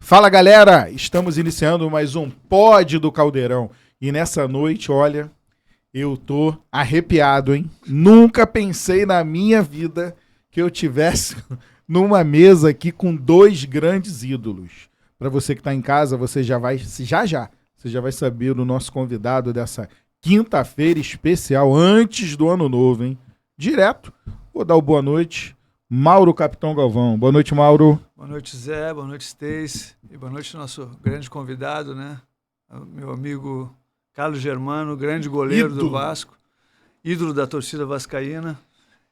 Fala galera, estamos iniciando mais um Pod do Caldeirão e nessa noite, olha, eu tô arrepiado, hein? Nunca pensei na minha vida que eu tivesse numa mesa aqui com dois grandes ídolos. Para você que tá em casa, você já vai saber o nosso convidado dessa quinta-feira especial antes do Ano Novo, hein? Direto, vou dar o boa noite. Mauro Capitão Galvão. Boa noite, Mauro. Boa noite, Zé. Boa noite, Stace. E boa noite, nosso grande convidado, né? Meu amigo Carlos Germano, grande goleiro do Vasco, ídolo da torcida vascaína.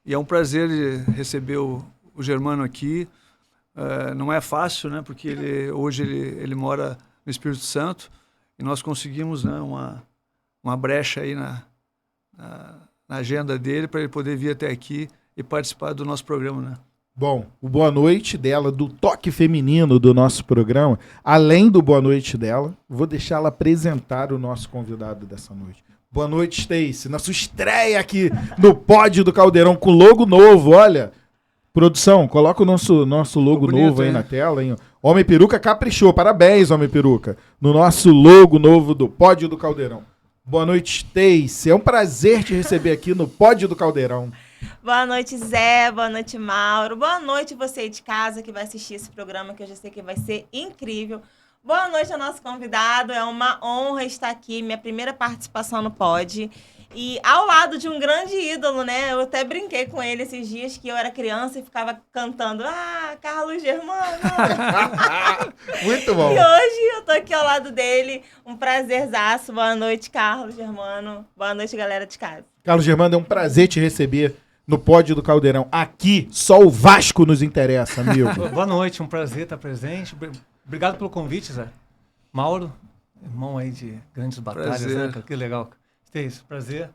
E é um prazer receber o Germano aqui. Não é fácil, né? Porque hoje ele mora no Espírito Santo e nós conseguimos, né, uma brecha aí na agenda dele para ele poder vir até aqui e participar do nosso programa, né? Bom, o boa noite dela, do toque feminino do nosso programa, além do boa noite dela, vou deixar ela apresentar o nosso convidado dessa noite. Boa noite, Stacy, na sua estreia aqui no Pod do Caldeirão, com logo novo, olha. Produção, coloca o nosso logo bonito, novo aí na tela, hein? Homem Peruca caprichou, parabéns, Homem Peruca, no nosso logo novo do Pod do Caldeirão. Boa noite, Stacy, é um prazer te receber aqui no Pod do Caldeirão. Boa noite, Zé. Boa noite, Mauro. Boa noite você aí de casa que vai assistir esse programa, que eu já sei que vai ser incrível. Boa noite ao nosso convidado. É uma honra estar aqui, minha primeira participação no Pod. E ao lado de um grande ídolo, né? Eu até brinquei com ele esses dias que eu era criança e ficava cantando Carlos Germano. Muito bom. E hoje eu tô aqui ao lado dele. Um prazerzaço. Boa noite, Carlos Germano. Boa noite, galera de casa. Carlos Germano, é um prazer te receber no Pod do Caldeirão. Aqui, só o Vasco nos interessa, amigo. Boa noite, um prazer estar presente. Obrigado pelo convite, Zé. Mauro, irmão aí de grandes batalhas, né? Que legal. Stacy, prazer.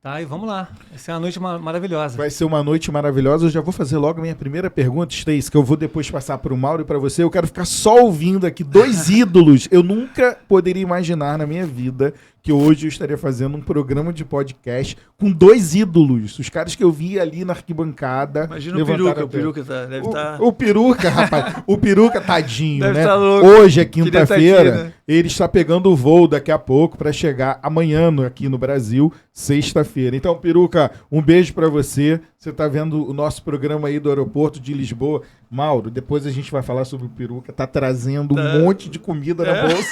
Tá, e vamos lá. Vai ser uma noite maravilhosa. Vai ser uma noite maravilhosa. Eu já vou fazer logo a minha primeira pergunta, Stacy, que eu vou depois passar para o Mauro e para você. Eu quero ficar só ouvindo aqui dois ídolos. Eu nunca poderia imaginar na minha vida que hoje eu estaria fazendo um programa de podcast com dois ídolos. Os caras que eu vi ali na arquibancada. Imagina o Peruca deve estar... O Peruca, rapaz. O Peruca, tadinho, deve né? Tá louco. Hoje é quinta-feira. Tá aqui, né? Ele está pegando o voo daqui a pouco para chegar amanhã aqui no Brasil, sexta-feira. Então, Peruca, um beijo para você. Você está vendo o nosso programa aí do aeroporto de Lisboa. Mauro, depois a gente vai falar sobre o Peruca. Tá trazendo um monte de comida na bolsa.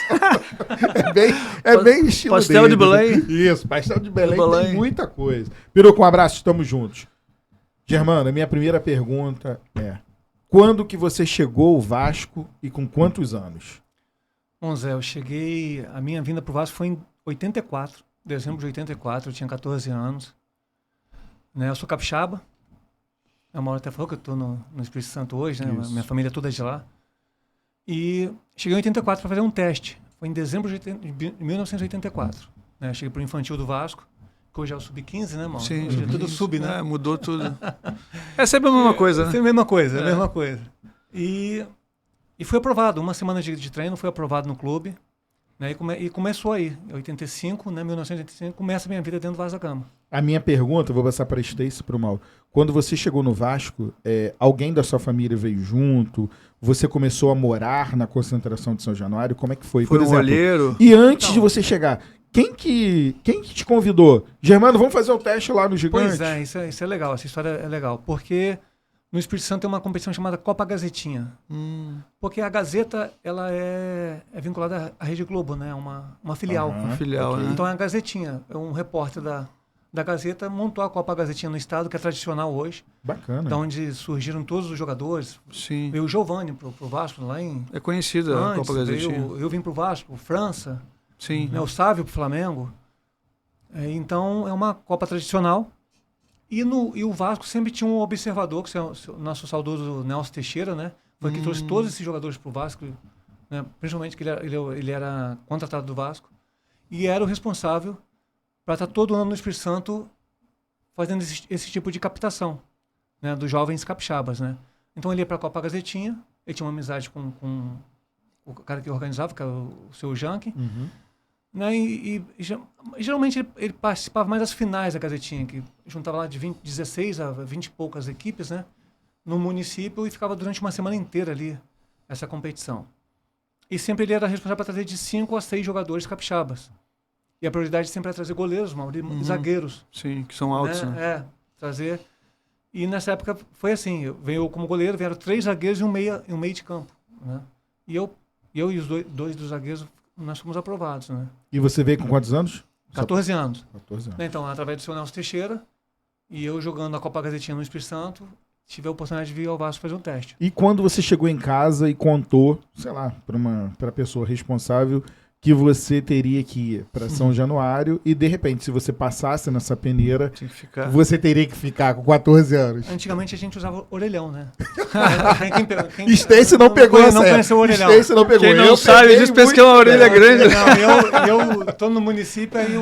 é bem estilo pastel dele, de Belém. Né? Isso, pastel de Belém tem muita coisa. Peruca, um abraço, estamos juntos. Germano, a minha primeira pergunta é: quando que você chegou ao Vasco e com quantos anos? Bom, Zé, a minha vinda pro Vasco foi em 84, dezembro de 84, eu tinha 14 anos. Né, eu sou capixaba. A Mauro até falou que eu estou no Espírito Santo hoje, né? Minha família toda é de lá. E cheguei em 84 para fazer um teste. Foi em dezembro de 1984. Né? Cheguei para o infantil do Vasco, que hoje é o sub-15, né, Mauro? Sim. Hoje é tudo sub, né? Mudou tudo. É sempre a mesma coisa, né? É sempre a mesma coisa. E fui aprovado. Uma semana de treino, fui aprovado no clube. Né? E começou aí. Em 85, né, 1985, começa a minha vida dentro do Vasco da Gama. A minha pergunta, vou passar para a Stacy e para o Mauro. Quando você chegou no Vasco, alguém da sua família veio junto? Você começou a morar na concentração de São Januário? Como é que foi? Foi por um exemplo? olheiro. E antes de você chegar, quem que te convidou? Germano, vamos fazer um teste lá no Gigante? Pois é, isso é legal. Essa história é legal. Porque no Espírito Santo tem uma competição chamada Copa Gazetinha. Porque a Gazeta, ela é vinculada à Rede Globo, né? Uma filial. Uma filial, né? Então é a Gazetinha. É um repórter da Gazeta montou a Copa Gazetinha no estado, que é tradicional hoje. Bacana. Da onde surgiram todos os jogadores. Sim. Veio o Giovani pro Vasco lá em... É conhecida a Copa Gazetinha. Eu vim pro Vasco, França. Sim. Né, o Sávio pro Flamengo. Então é uma Copa tradicional. E o Vasco sempre tinha um observador, que é o nosso saudoso Nelson Teixeira, né? Foi que trouxe todos esses jogadores pro Vasco, né? Principalmente que ele era contratado do Vasco. E era o responsável para estar todo ano no Espírito Santo fazendo esse tipo de captação, né, dos jovens capixabas, né? Então ele ia para a Copa Gazetinha, ele tinha uma amizade com o cara que organizava, que era o seu Janke, né, e geralmente ele participava mais das finais da Gazetinha, que juntava lá de 16 a 20 e poucas equipes, né, no município, e ficava durante uma semana inteira ali essa competição. E sempre ele era responsável por trazer de 5 a 6 jogadores capixabas. E a prioridade sempre era trazer goleiros, zagueiros. Sim, que são altos, né? É, trazer. E nessa época foi assim, veio como goleiro, vieram 3 zagueiros e um meio de campo, né? E eu e os dois dos zagueiros, nós fomos aprovados, né? E você veio com quantos anos? 14 anos. 14 anos. Então, através do seu Nelson Teixeira, e eu jogando na Copa Gazetinha no Espírito Santo, tive a oportunidade de vir ao Vasco fazer um teste. E quando você chegou em casa e contou, sei lá, para a pessoa responsável que você teria que ir para São Januário e, de repente, se você passasse nessa peneira, Tinha que ficar. você teria que ficar com 14 anos. Antigamente a gente usava orelhão, né? Stacy não pegou essa. Não conheceu o orelhão. Stacy não pegou. Quem não Eu sabe, peguei diz pensa que é uma muito. orelha grande. Não, eu tô no município, aí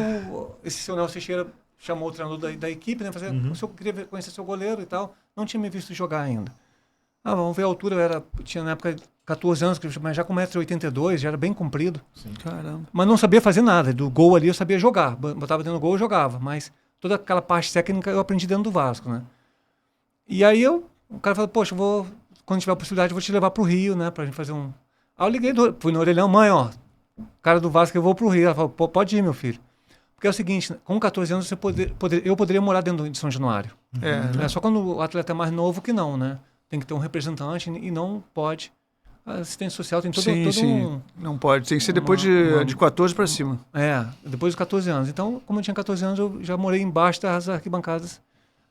esse seu Nelson Teixeira chamou o treinador da equipe, né? Fazer, eu queria conhecer seu goleiro e tal. Não tinha me visto jogar ainda. Vamos ver a altura, tinha na época 14 anos, mas já com 1,82 m, já era bem comprido. Sim. Caramba. Mas não sabia fazer nada. Do gol ali eu sabia jogar. Botava dentro do gol, eu jogava. Mas toda aquela parte técnica eu aprendi dentro do Vasco, né? E aí o cara falou, poxa, quando tiver a possibilidade, eu vou te levar pro Rio, né? Pra gente fazer um... Aí eu liguei, fui no orelhão, mãe, ó, cara do Vasco, eu vou pro Rio. Ela falou, pode ir, meu filho. Porque é o seguinte, com 14 anos eu poderia morar dentro de São Januário. É só quando o atleta é mais novo que não, né? Tem que ter um representante e não pode. A assistência social tem todo um... Não pode, tem que ser depois de 14 para cima. Depois dos 14 anos. Então, como eu tinha 14 anos, eu já morei embaixo das arquibancadas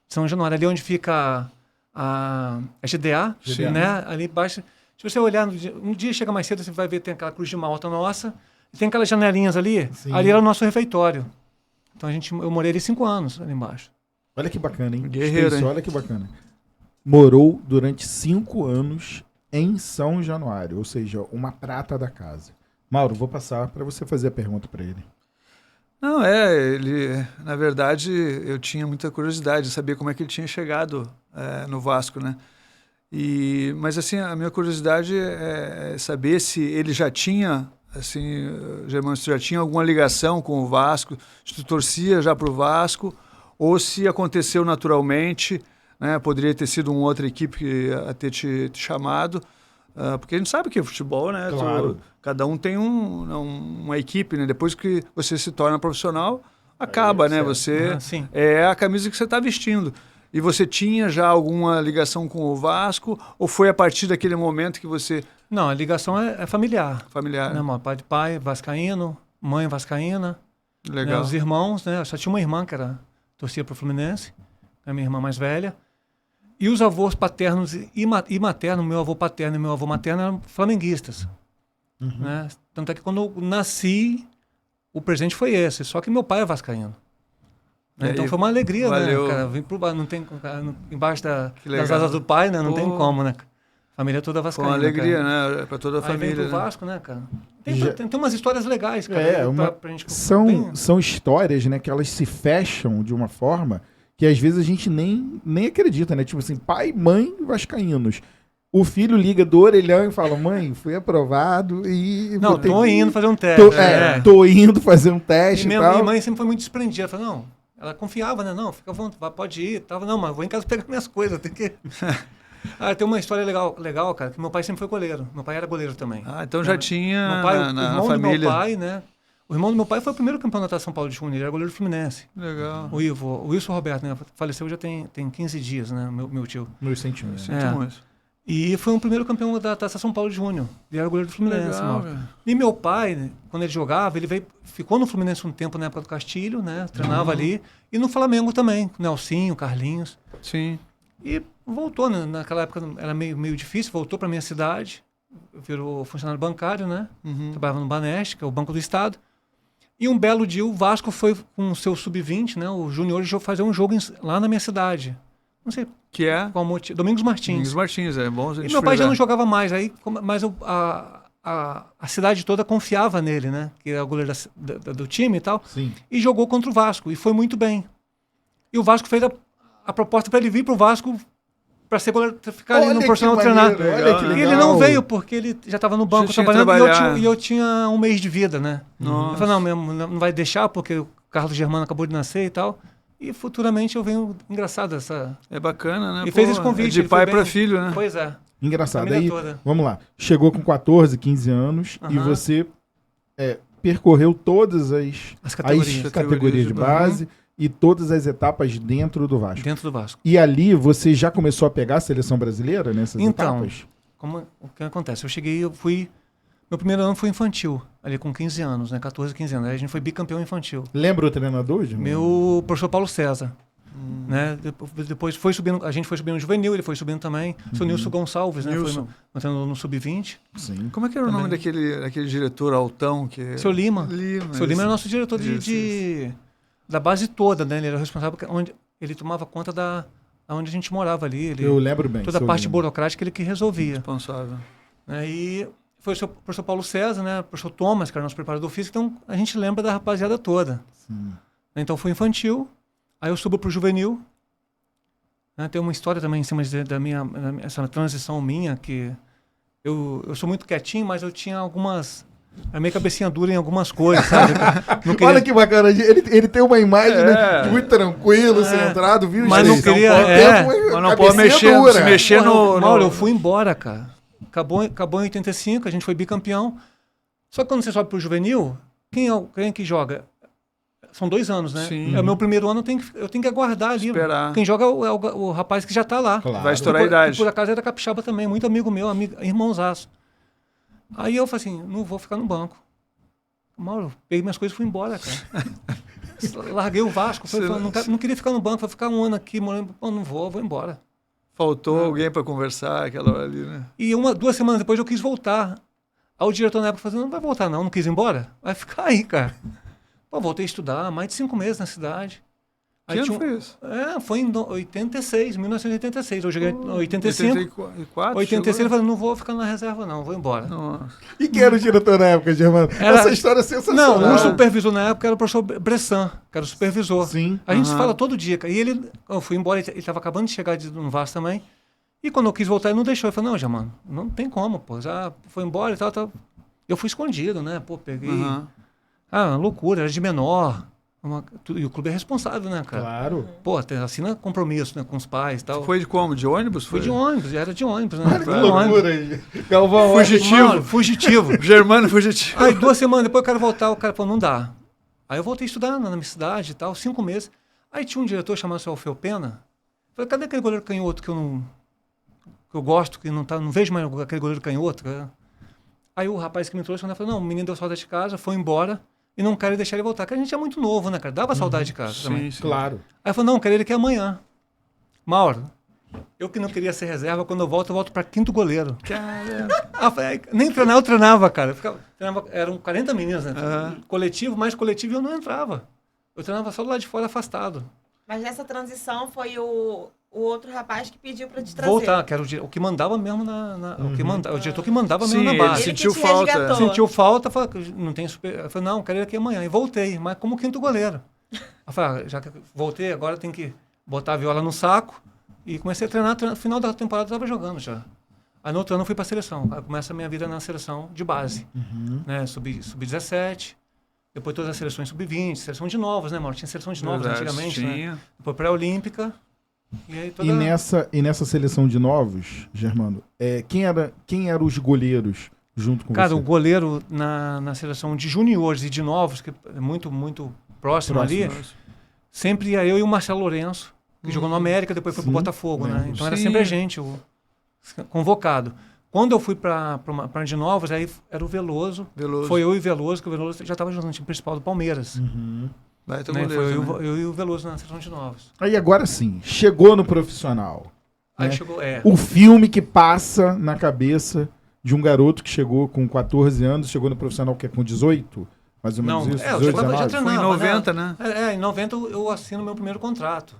de São Januário, ali onde fica a GDA, né? Ali embaixo. Se você olhar, um dia chega mais cedo, você vai ver, tem aquela cruz de malta nossa, e tem aquelas janelinhas ali, ali era o nosso refeitório. Então eu morei ali 5 anos, ali embaixo. Olha que bacana, hein? Guerreiro, Stacy, hein? olha que bacana. Morou durante 5 anos em São Januário, ou seja, uma prata da casa. Mauro, vou passar para você fazer a pergunta para ele. Não, ele, na verdade, eu tinha muita curiosidade de saber como é que ele tinha chegado no Vasco, né? Mas, assim, a minha curiosidade é saber se ele já tinha, assim, Germano, se já tinha alguma ligação com o Vasco, se tu torcia já para o Vasco, ou se aconteceu naturalmente, né? Poderia ter sido uma outra equipe que a ter te chamado, porque a gente sabe que é futebol, né? Claro. Cada um tem uma equipe, né? Depois que você se torna profissional, acaba, né? Você é a camisa que você está vestindo. E você tinha já alguma ligação com o Vasco, ou foi a partir daquele momento que você... Não, a ligação é familiar. Familiar. Né, pai vascaíno, mãe vascaína. Legal. Né, os irmãos, né? Eu só tinha uma irmã que torcia para o Fluminense, a minha irmã mais velha. E os avós paternos e maternos, meu avô paterno e meu avô materno eram flamenguistas. Né? Tanto é que quando eu nasci, o presente foi esse. Só que meu pai é vascaíno. Né? Então foi uma alegria, valeu. né? Cara, vim não tem, embaixo das asas do pai, né? Não tem como, né? Família toda vascaína. Foi uma alegria, cara. né? Para toda a Aí família. vem pro Vasco, né, cara? Tem umas histórias legais, cara. Pra gente... São histórias, né, que elas se fecham de uma forma que às vezes a gente nem acredita, né? Tipo assim, pai, mãe vascaínos. O filho liga do orelhão e fala, mãe, fui aprovado e... Não, tô indo fazer um teste. Tô indo fazer um teste e tal. Minha mãe sempre foi muito desprendida. Ela falou, não, ela confiava, né? Não, fica à vontade, pode ir. Tava, não, mas vou em casa pegar minhas coisas, tem que... tem uma história legal, cara, que meu pai sempre foi goleiro. Meu pai era goleiro também. Então já tinha meu pai, na família. Do meu pai, né? O irmão do meu pai foi o primeiro campeão da São Paulo de Júnior, ele era goleiro do Fluminense. Legal. O Wilson Roberto, né? Faleceu já tem 15 dias, né? Meu tio. Meus sentimentos. E foi o primeiro campeão da Taça São Paulo de Júnior. Ele era goleiro do Fluminense. Legal, e meu pai, né, quando ele jogava, ficou no Fluminense um tempo na época do Castilho, né? Treinava ali. E no Flamengo também, com o Nelsinho, Carlinhos. Sim. E voltou, né? Naquela época era meio difícil, voltou para minha cidade, virou funcionário bancário, né? Trabalhava no Banesp, que é o Banco do Estado. E um belo dia o Vasco foi com o seu sub-20, né? O Júnior, fazer um jogo lá na minha cidade. Não sei que é qual motivo. Domingos Martins. Domingos Martins, é bom. E meu pai já não jogava mais, mas a cidade toda confiava nele, né? Que era o goleiro do time e tal. Sim. E jogou contra o Vasco, e foi muito bem. E o Vasco fez a proposta para ele vir para o Vasco para ser goleiro, ficar ali no profissional treinar. E ele não veio porque ele já estava no banco trabalhando e eu tinha um mês de vida, né? Nossa. Eu falei, não vai deixar porque o Carlos Germano acabou de nascer e tal. E futuramente eu venho... Engraçado essa... É bacana, né? E fez esse convite. De pai para filho, né? Pois é. Engraçado. Família Aí, toda. vamos lá. Chegou com 14, 15 anos e Aham. você percorreu todas As categorias. categorias de base e todas as etapas dentro do Vasco. Dentro do Vasco. E ali você já começou a pegar a seleção brasileira nessas Então, etapas? O que acontece? Eu fui... Meu primeiro ano foi infantil, ali com 15 anos, né? 14, 15 anos. Aí a gente foi bicampeão infantil. Lembra o treinador? Gilmar? Meu professor Paulo César. Né? Depois foi subindo, a gente foi subindo no juvenil, ele foi subindo também. Seu Nilson Gonçalves, né? Foi Nilson. meu treinador no sub-20. Sim. Como é que era o nome Também. daquele diretor altão? Seu Lima. Seu Lima era nosso diretor Isso. da base toda, né? Ele era o responsável onde ele tomava conta da onde a gente morava ali. Eu lembro bem. Toda a seu parte Lima. burocrática ele que resolvia. Responsável. Né? E foi o professor Paulo César, né? O professor Thomas, que era nosso preparador físico. Então a gente lembra da rapaziada toda. Sim. Então foi infantil, aí eu subo pro juvenil. Né? Tem uma história também em cima essa transição minha, que eu sou muito quietinho, mas eu tinha algumas... A minha cabecinha dura em algumas coisas, sabe? Não queria- Olha que bacana. Ele tem uma imagem né, de muito tranquilo, centrado, viu? Mas não gente? queria- Mas não pode se mexer no... Mauro, eu fui embora, cara. Acabou em 85, a gente foi bicampeão. Só que quando você sobe pro juvenil, quem é que joga? São 2 anos, né? Sim. É o meu primeiro ano, eu tenho que aguardar ali. Esperar. Quem joga é o rapaz que já tá lá. Claro. Vai estourar a Que idade. por acaso era capixaba também, muito amigo meu, irmãozaço. Aí eu falei assim, não vou ficar no banco. Mauro, peguei minhas coisas e fui embora, cara. Larguei o Vasco, não queria ficar no banco, vou ficar um ano aqui, morando, não vou embora. Faltou alguém para conversar aquela hora ali, né? E 2 semanas depois eu quis voltar. Aí o diretor na época falou, não vai voltar não quis ir embora? Vai ficar aí, cara. Pô, voltei a estudar, mais de 5 meses na cidade. Que ano foi isso? Foi em 1986. Eu joguei em 85. 84? 86 eu falei, não vou ficar na reserva não, vou embora. Nossa. E quem era o diretor na época, Germano? Essa história é sensacional. Não, o supervisor na época era o professor Bressan, que era o supervisor. Sim. A gente se fala todo dia, cara. E eu fui embora, ele estava acabando de chegar no Vasco também. E quando eu quis voltar, ele não deixou. Eu falei, não, Germano, não tem como, pô. Já foi embora e tal. Eu fui escondido, né? Pô, peguei... uma loucura, era de menor. E o clube é responsável, né, cara? Claro. Pô, assina compromisso, né, com os pais e tal. Foi de como? De ônibus? Fui de ônibus, era de ônibus, né? Olha que loucura aí. Galvão, Fugitivo. Germano fugitivo. Aí 2 semanas depois eu quero voltar, o cara falou, não dá. Aí eu voltei a estudar na minha cidade e tal, 5 meses. Aí tinha um diretor chamado seu Alfeu Pena. Falei, cadê aquele goleiro canhoto que eu gosto, que não vejo mais aquele goleiro canhoto, cara? Aí o rapaz que me trouxe, falou, não, o menino deu saudade de casa, foi embora e não quero deixar ele voltar. Porque a gente é muito novo, né, cara? Dava saudade de casa também. Sim. Claro. Aí eu falei, não, quero ele aqui amanhã. Mauro, eu que não queria ser reserva, quando eu volto para 5º goleiro. Caramba. Nem treinar, eu treinava, cara. Eram 40 meninos, né? Coletivo, mais coletivo, e eu não entrava. Eu treinava só do lado de fora, afastado. Mas nessa transição foi o outro rapaz que pediu pra te trazer. Voltar, que era o que mandava mesmo o diretor que mandava mesmo na Sim, base. Ele sentiu que te falta. resgatou. Sentiu falta, falei, não tem eu falei, não, quero ir aqui amanhã. E voltei, mas como 5º goleiro. Eu falei, já que voltei, agora tem que botar a viola no saco. E comecei a treinar, no final da temporada eu estava jogando já. Aí no outro ano eu fui para a seleção. Aí começa a minha vida na seleção de base. Né? Sub-17, depois todas as seleções sub-20, seleção de novos, né, Mauro? Tinha seleção de novos antigamente, né? Depois pré-olímpica. E aí toda... E nessa seleção de novos, Germano, quem eram os goleiros junto com Cara, você? o goleiro na seleção de juniores e de novos, que é muito, muito próximo ali, sempre ia eu e o Marcelo Lourenço, que jogou no América, depois foi pro Botafogo, né? Então era sempre a gente, o convocado. Quando eu fui para de novos, aí era o Veloso. Foi eu e o Veloso, que o Veloso já estava jogando no time principal do Palmeiras. Né? Foi eu e o Veloso na seleção de novos. Aí agora sim, chegou no profissional. Aí né? chegou, O filme que passa na cabeça de um garoto que chegou com 14 anos, chegou no profissional que é com 18? Mais ou menos Não, isso? eu 18, já 19? Foi em 90, né? Em 90 eu assino meu primeiro contrato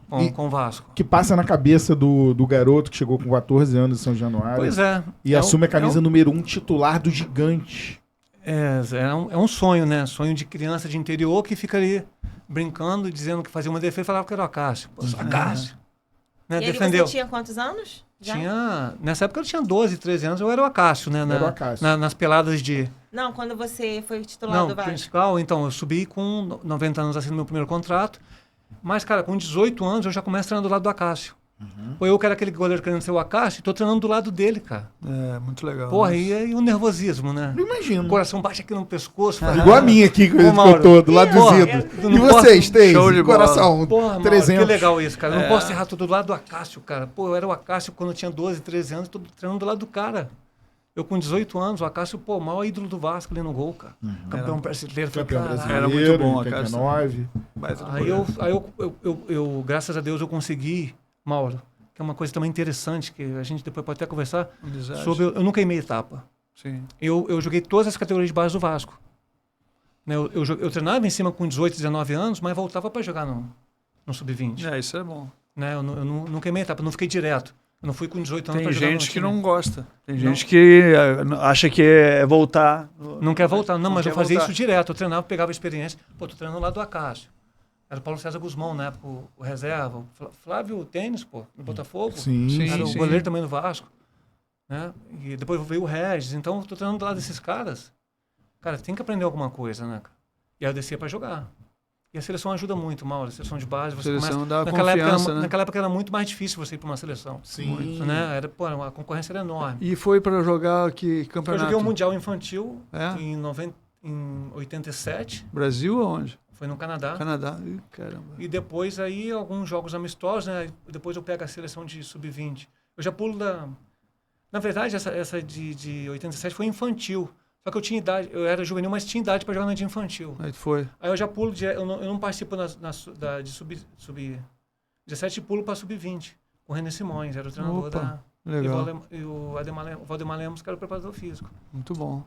com o Vasco. Que passa na cabeça do garoto que chegou com 14 anos em São Januário. Pois é. E assume a camisa número 1, titular do Gigante. É um sonho, né? Sonho de criança de interior que fica ali brincando, dizendo que fazia uma defesa e falava que era o Acácio. Pô, sou Acácio. Né? E Defendeu. você tinha quantos anos? Já? Nessa época eu tinha 12, 13 anos, eu era o Acácio, né? Era o Acácio. Nas peladas de... Não, quando você foi titular do Vasco. Principal, então, eu subi com 90 anos assim no meu primeiro contrato, mas, cara, com 18 anos eu já começo treinando do lado do Acácio. Ou eu que era aquele goleiro querendo ser o Acácio, tô treinando do lado dele, cara. É, muito legal. Porra, e aí o nervosismo, né? Não imagino. O coração bate aqui no pescoço. Igual a minha aqui, que eu Mauro. tô do lado do Porra, Zido. eu E não vocês, Show Stacy? de bola. Coração, Porra, Mauro, 300. que legal isso, cara. Eu não posso errar, tô do lado do Acácio, cara. Pô, eu era o Acácio quando eu tinha 12, 13 anos, tô treinando do lado do cara. Eu com 18 anos, o Acácio, pô, o maior ídolo do Vasco ali no gol, cara. Campeão brasileiro. Campeão Caralho. brasileiro, Era muito bom, a 89. Aí eu, graças a Deus, eu consegui, Mauro, que é uma coisa também interessante, que a gente depois pode até conversar, sobre eu não queimei etapa. Sim. Eu joguei todas as categorias de base do Vasco. Né, eu treinava em cima com 18, 19 anos, mas voltava para jogar no Sub-20. Isso é bom. Né, eu não queimei etapa, não fiquei direto. Eu não fui com 18 anos Tem para jogar gente que time. não gosta. Tem gente que acha que é voltar. Não quer voltar. Não, mas eu quer fazia voltar. isso direto. Eu treinava, pegava experiência. Pô, tô treinando lá do Acácio. Era o Paulo César Guzmão, na época, o reserva. O Flávio Tênis, pô, no Botafogo. Sim, Era o sim. goleiro também do Vasco. Né? E depois veio o Regis. Então, eu tô treinando do lado desses caras. Cara, tem que aprender alguma coisa, né? E aí eu descia para jogar. E a seleção ajuda muito, Mauro. A seleção de base, você Seleção começa... dá naquela confiança, época, né? naquela época era muito mais difícil você ir para uma seleção. Sim. Né? Era, pô, a concorrência era enorme. E foi para jogar que Eu campeonato? joguei o Mundial Infantil É? em 87. Brasil aonde? Foi no Canadá. Canadá. Ih, caramba. E depois aí alguns jogos amistosos, né? Depois eu pego a seleção de sub-20. Eu já pulo da... Na verdade, essa de 87 foi infantil. Só que eu tinha idade, eu era juvenil, mas tinha idade para jogar na de infantil. Aí foi. Aí eu já pulo, eu não participo de sub-17 e pulo para sub-20. Com o René Simões, era o treinador Opa, da... legal. E o Valdemar Lemos, que era o preparador físico. Muito bom.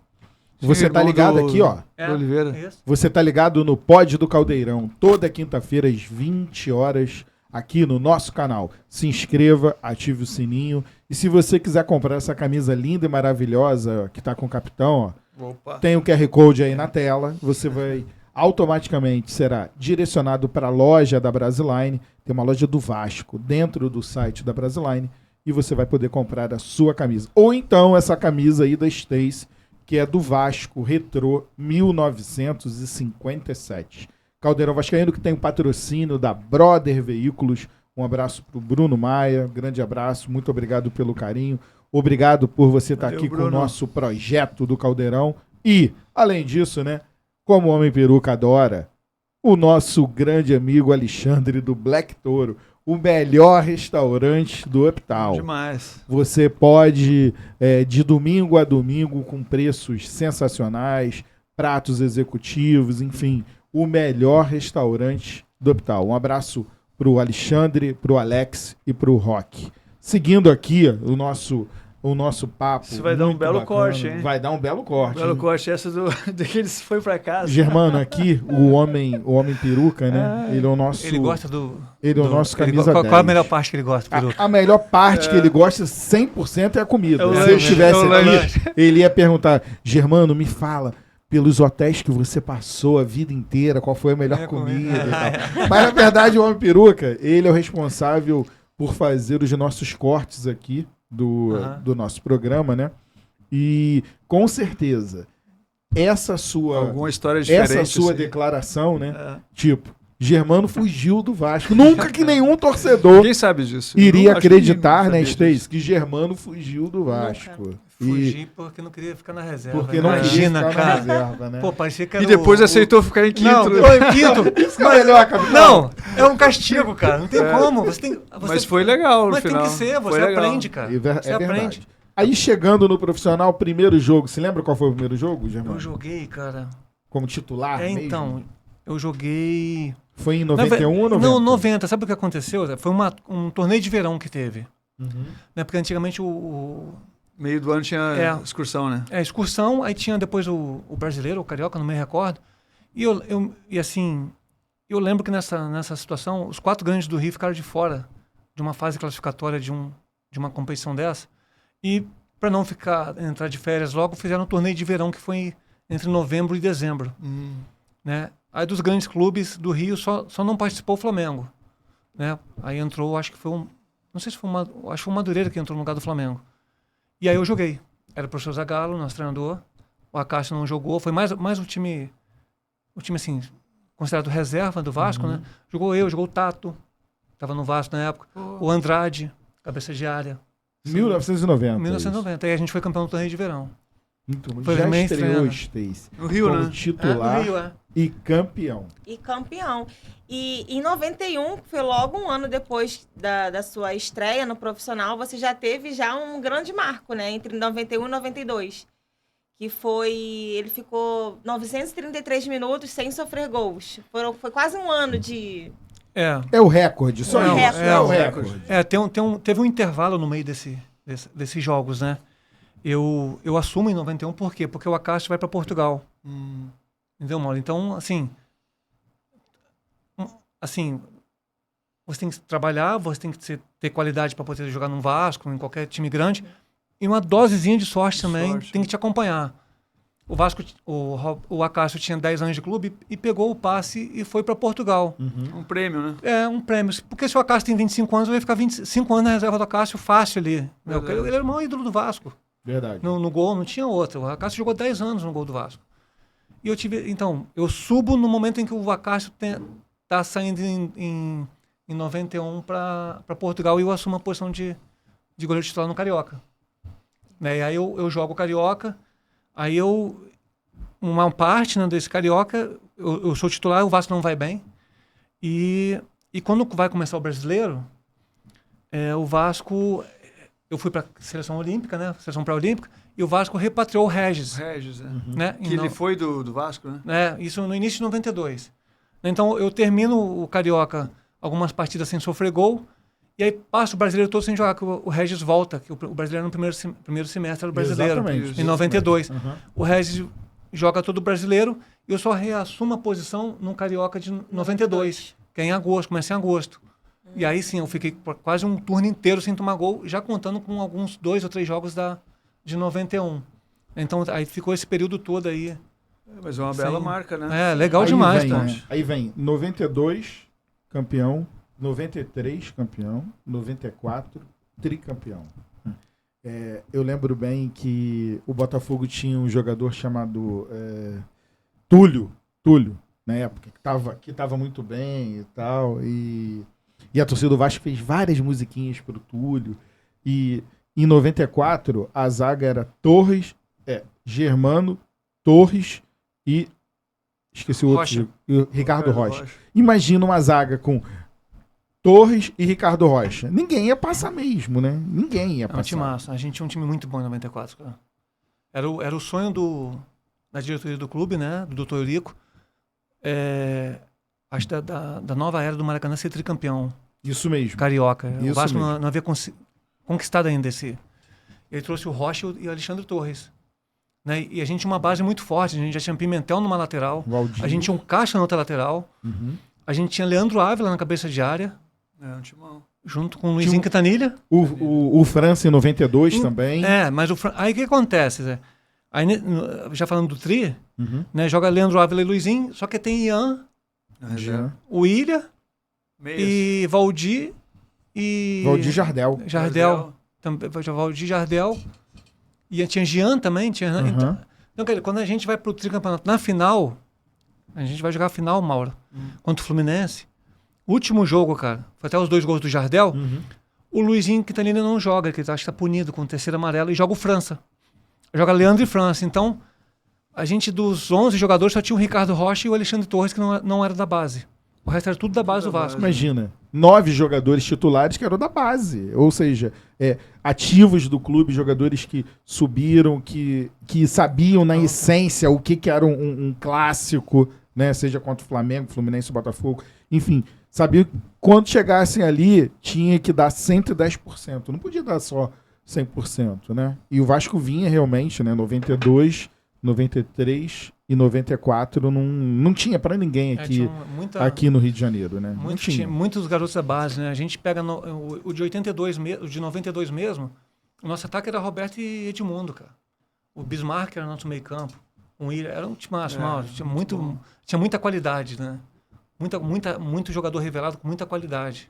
Você tá Irmão ligado do- aqui, ó. do Oliveira. Isso. Você tá ligado no Pod do Caldeirão, toda quinta-feira às 20 horas, aqui no nosso canal. Se inscreva, ative o sininho. E se você quiser comprar essa camisa linda e maravilhosa que tá com o capitão, ó, Opa. tem o QR Code aí na tela. Você vai automaticamente será direcionado para a loja da Brasiline. Tem uma loja do Vasco dentro do site da Brasiline e você vai poder comprar a sua camisa. Ou então essa camisa aí da Stacy, que é do Vasco Retrô 1957. Caldeirão Vascaíno, que tem o patrocínio da Brother Veículos. Um abraço pro Bruno Maia, grande abraço, muito obrigado pelo carinho. Obrigado por você estar Valeu, aqui com o Bruno. nosso projeto do Caldeirão. E, além disso, né, como o Homem Peruca adora, o nosso grande amigo Alexandre do Black Toro, o melhor restaurante do Uptown. Demais. Você pode, de domingo a domingo, com preços sensacionais, pratos executivos, enfim, o melhor restaurante do Uptown. Um abraço pro Alexandre, pro Alex e pro Rock. Seguindo aqui o nosso papo. Isso vai dar um muito belo bacana. corte, hein? Vai dar um belo corte. Belo hein? corte, essa do que eles foi pra casa. Germano, aqui, o homem peruca, né? Ele é o nosso. Ele gosta do... Ele é o nosso camisa qual 10. é a melhor parte que ele gosta, Peruca? A melhor parte que ele gosta 100% é a comida. É o Se lanche, ele estivesse é o aqui, lanche. ele ia perguntar: Germano, me fala, pelos hotéis que você passou a vida inteira, qual foi a melhor É, comida e tal. Mas na verdade, o Homem Peruca, ele é o responsável por fazer os nossos cortes aqui do nosso programa, né? E com certeza, essa sua Alguma história diferente. essa sua assim. declaração, né? É. Tipo, Germano fugiu do Vasco. Nunca que nenhum torcedor Quem sabe disso? iria Não, acho que acreditar, ninguém né, sabia disso. Stace, que Germano fugiu do Vasco. E Fugir porque não queria ficar na reserva. porque não queria Imagina, ficar na cara. reserva, né? Pô, parecia que era E depois aceitou ficar em quinto. Não, né? foi quinto. Isso que é melhor, capitão. Não, é um castigo, cara. Não tem como. Mas foi legal no Mas final. tem que ser, Foi você legal. aprende, cara. É Você aprende. verdade. Aí chegando no profissional, primeiro jogo. Você lembra qual foi o primeiro jogo, Germano? Eu joguei, cara. Como titular mesmo? Então, eu joguei... Foi em 91 ou 90? Não, 90. Sabe o que aconteceu? Foi um torneio de verão que teve. Uhum. Né? Porque antigamente Meio do ano tinha excursão, né? a excursão, aí tinha depois o brasileiro, o carioca, não me recordo. E assim, eu lembro que nessa situação, os 4 grandes do Rio ficaram de fora de uma fase classificatória de uma competição dessa. E para não entrar de férias logo, fizeram um torneio de verão que foi entre novembro e dezembro. Né? Aí dos grandes clubes do Rio só não participou o Flamengo. Né? Aí entrou, acho que foi não sei se foi acho que foi o Madureira que entrou no lugar do Flamengo. E aí eu joguei. Era o professor Zagallo, nosso treinador. O Acácio não jogou. Foi mais o time assim, considerado reserva do Vasco, né? Jogou eu, jogou o Tato. estava no Vasco na época. O Andrade, cabeça de área. 1990. 1990. E a gente foi campeão do torneio de verão. Muito bom. Foi Já bem estreou, estreando. Stacy. No Rio, como né? titular No Rio, é. e campeão. E campeão. E em 91, que foi logo um ano depois da sua estreia no profissional, você já teve um grande marco, né? Entre 91 e 92. Que foi... Ele ficou 933 minutos sem sofrer gols. Foi quase um ano de... É o recorde, só É o isso. recorde. É o recorde. Teve um intervalo no meio desses jogos, né? Eu assumo em 91, por quê? Porque o Acácio vai para Portugal. Entendeu, Mauro? Então, assim, você tem que trabalhar, você tem que ter qualidade para poder jogar num Vasco, em qualquer time grande, e uma dosezinha de sorte também tem que te acompanhar. O Vasco, o Acácio tinha 10 anos de clube e pegou o passe e foi para Portugal. Um prêmio, né? É, um prêmio. Porque se o Acácio tem 25 anos, vai ficar 25 anos na reserva do Acácio fácil ali. Ele era o maior ídolo do Vasco. Verdade. No gol não tinha outro. O Acácio jogou 10 anos no gol do Vasco. E então, eu subo no momento em que o Acácio tá saindo em 91 para Portugal e eu assumo a posição de goleiro titular no Carioca. Né? E aí eu jogo o Carioca, aí uma parte, né, desse Carioca, eu sou titular, o Vasco não vai bem. E quando vai começar o Brasileiro, o Vasco... Eu fui para a seleção olímpica, né? Seleção pré-olímpica, e o Vasco repatriou o Regis. Né? Que ele foi do Vasco, né? Isso no início de 92. Então eu termino o Carioca algumas partidas sem sofrer gol, e aí passo o brasileiro todo sem jogar, que o Regis volta, que o brasileiro no primeiro semestre do brasileiro, Exatamente. em 92. Uhum. O Regis joga todo o brasileiro, e eu só reassumo a posição no Carioca de 92, que é em agosto, começa em agosto. E aí sim, eu fiquei quase um turno inteiro sem tomar gol, já contando com alguns 2 ou 3 jogos de 91. Então aí ficou esse período todo aí. Mas é uma bela marca, né? Legal Aí demais, vem, cara. né? Aí vem 92, campeão, 93, campeão, 94, tricampeão. Eu lembro bem que o Botafogo tinha um jogador chamado Túlio, na época, que tava muito bem e tal, e a torcida do Vasco fez várias musiquinhas pro Túlio, e em 94 a zaga era Germano, Torres e esqueci o outro, Ricardo Rocha. Imagina uma zaga com Torres e Ricardo Rocha. Ninguém ia passar mesmo, né? Ninguém ia passar. É um time massa. A gente tinha um time muito bom em 94, cara. Era o sonho da diretoria do clube, né? Do Dr. Eurico. Acho da nova era do Maracanã ser tricampeão. Isso mesmo. Carioca. Isso o Vasco mesmo. não havia conquistado ainda esse. Ele trouxe o Rocha e o Alexandre Torres. Né? E a gente tinha uma base muito forte. A gente já tinha Pimentel numa lateral. Valdir. A gente tinha um Caixa na outra lateral. Uhum. A gente tinha Leandro Ávila na cabeça de área. Um timão. Junto com o Luizinho Quintanilha. O França em 92 também. Mas aí o que acontece, Zé? Aí, já falando do Tri, né, joga Leandro Ávila e Luizinho, só que tem Ian, o Ilha e Valdir e... Valdir Jardel. Valdir Jardel. E tinha Jean também. Então, quando a gente vai pro tricampeonato, na final, a gente vai jogar a final, Mauro, contra o Fluminense. Último jogo, cara, foi até os 2 gols do Jardel. O Luizinho Quintanilha não joga, que ele acha que tá punido com o terceiro amarelo, e joga o França. Joga Leandro e França. Então, a gente dos 11 jogadores só tinha o Ricardo Rocha e o Alexandre Torres, que não era da base. O resto era tudo da base do Vasco. Imagina, 9 jogadores titulares que eram da base. Ou seja, ativos do clube, jogadores que subiram, que sabiam na essência o que era um clássico, né? Seja contra o Flamengo, Fluminense, Botafogo. Enfim, sabiam que quando chegassem ali, tinha que dar 110%. Não podia dar só 100%, né? E o Vasco vinha realmente, né? 92, 93 e 94 não tinha pra ninguém aqui, aqui no Rio de Janeiro, né? Muitos garotos da base, né? A gente pega o de 82, o de 92 mesmo, o nosso ataque era Roberto e Edmundo, cara. O Bismarck era nosso meio campo. Era um time massa, tinha muita qualidade, né? Muito jogador revelado com muita qualidade.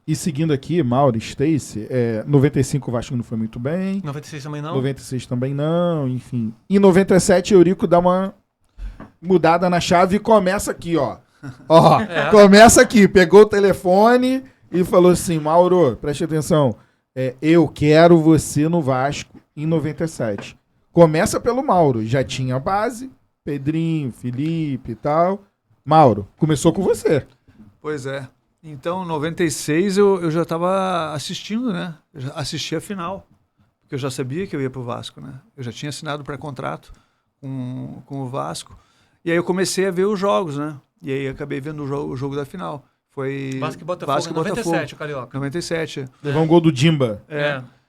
E seguindo aqui, Mauro, Stacy, 95 o Vasco não foi muito bem. 96 também não? 96 também não, enfim. Em 97, Eurico dá uma mudada na chave e começa aqui, ó. Começa aqui, pegou o telefone e falou assim, Mauro, preste atenção, eu quero você no Vasco em 97. Começa pelo Mauro, já tinha base, Pedrinho, Felipe e tal. Mauro, começou com você. Pois é. Então, em 96, eu já estava assistindo, né? Eu já assisti a final, porque eu já sabia que eu ia para o Vasco, né? Eu já tinha assinado o pré-contrato com o Vasco. E aí eu comecei a ver os jogos, né? E aí acabei vendo o jogo da final. Foi Vasco e Botafogo, 97, o Carioca. 97. Levou um gol do Dimba.